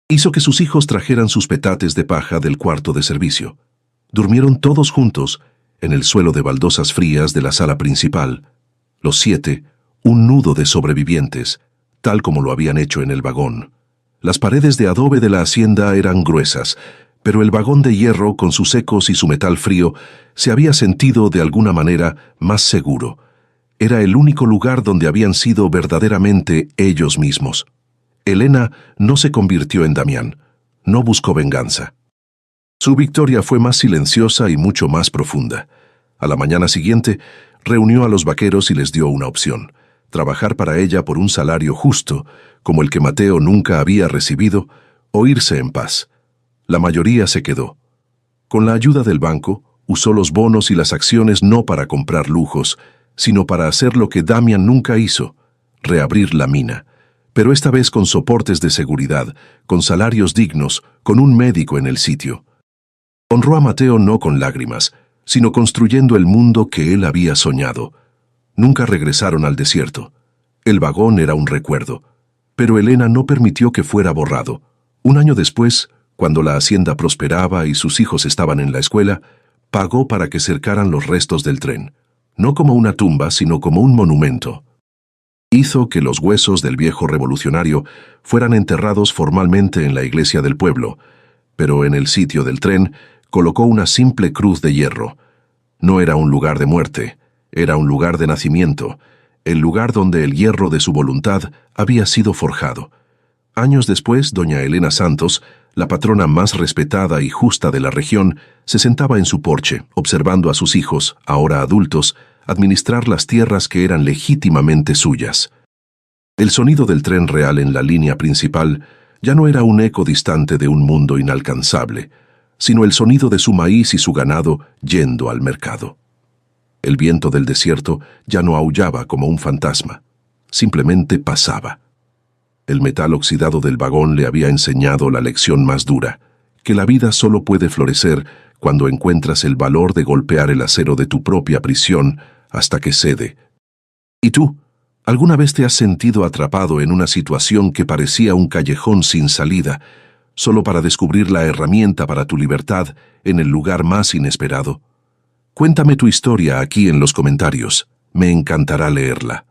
Hizo que sus hijos trajeran sus petates de paja del cuarto de servicio. Durmieron todos juntos en el suelo de baldosas frías de la sala principal. Los 7, un nudo de sobrevivientes, tal como lo habían hecho en el vagón. Las paredes de adobe de la hacienda eran gruesas, pero el vagón de hierro, con sus ecos y su metal frío, se había sentido de alguna manera más seguro. Era el único lugar donde habían sido verdaderamente ellos mismos. Elena no se convirtió en Damián, no buscó venganza. Su victoria fue más silenciosa y mucho más profunda. A la mañana siguiente, reunió a los vaqueros y les dio una opción: trabajar para ella por un salario justo, como el que Mateo nunca había recibido, o irse en paz. La mayoría se quedó. Con la ayuda del banco, usó los bonos y las acciones no para comprar lujos, sino para hacer lo que Damián nunca hizo: reabrir la mina. Pero esta vez con soportes de seguridad, con salarios dignos, con un médico en el sitio. Honró a Mateo no con lágrimas, sino construyendo el mundo que él había soñado. Nunca regresaron al desierto. El vagón era un recuerdo, pero Elena no permitió que fuera borrado. Un año después, cuando la hacienda prosperaba y sus hijos estaban en la escuela, pagó para que cercaran los restos del tren, no como una tumba, sino como un monumento. Hizo que los huesos del viejo revolucionario fueran enterrados formalmente en la iglesia del pueblo, pero en el sitio del tren colocó una simple cruz de hierro. No era un lugar de muerte, era un lugar de nacimiento, el lugar donde el hierro de su voluntad había sido forjado. Años después, doña Elena Santos, la patrona más respetada y justa de la región, se sentaba en su porche, observando a sus hijos, ahora adultos, administrar las tierras que eran legítimamente suyas. El sonido del tren real en la línea principal ya no era un eco distante de un mundo inalcanzable, sino el sonido de su maíz y su ganado yendo al mercado. El viento del desierto ya no aullaba como un fantasma, simplemente pasaba. El metal oxidado del vagón le había enseñado la lección más dura: que la vida solo puede florecer cuando encuentras el valor de golpear el acero de tu propia prisión hasta que cede. ¿Y tú? ¿Alguna vez te has sentido atrapado en una situación que parecía un callejón sin salida, solo para descubrir la herramienta para tu libertad en el lugar más inesperado? Cuéntame tu historia aquí en los comentarios. Me encantará leerla.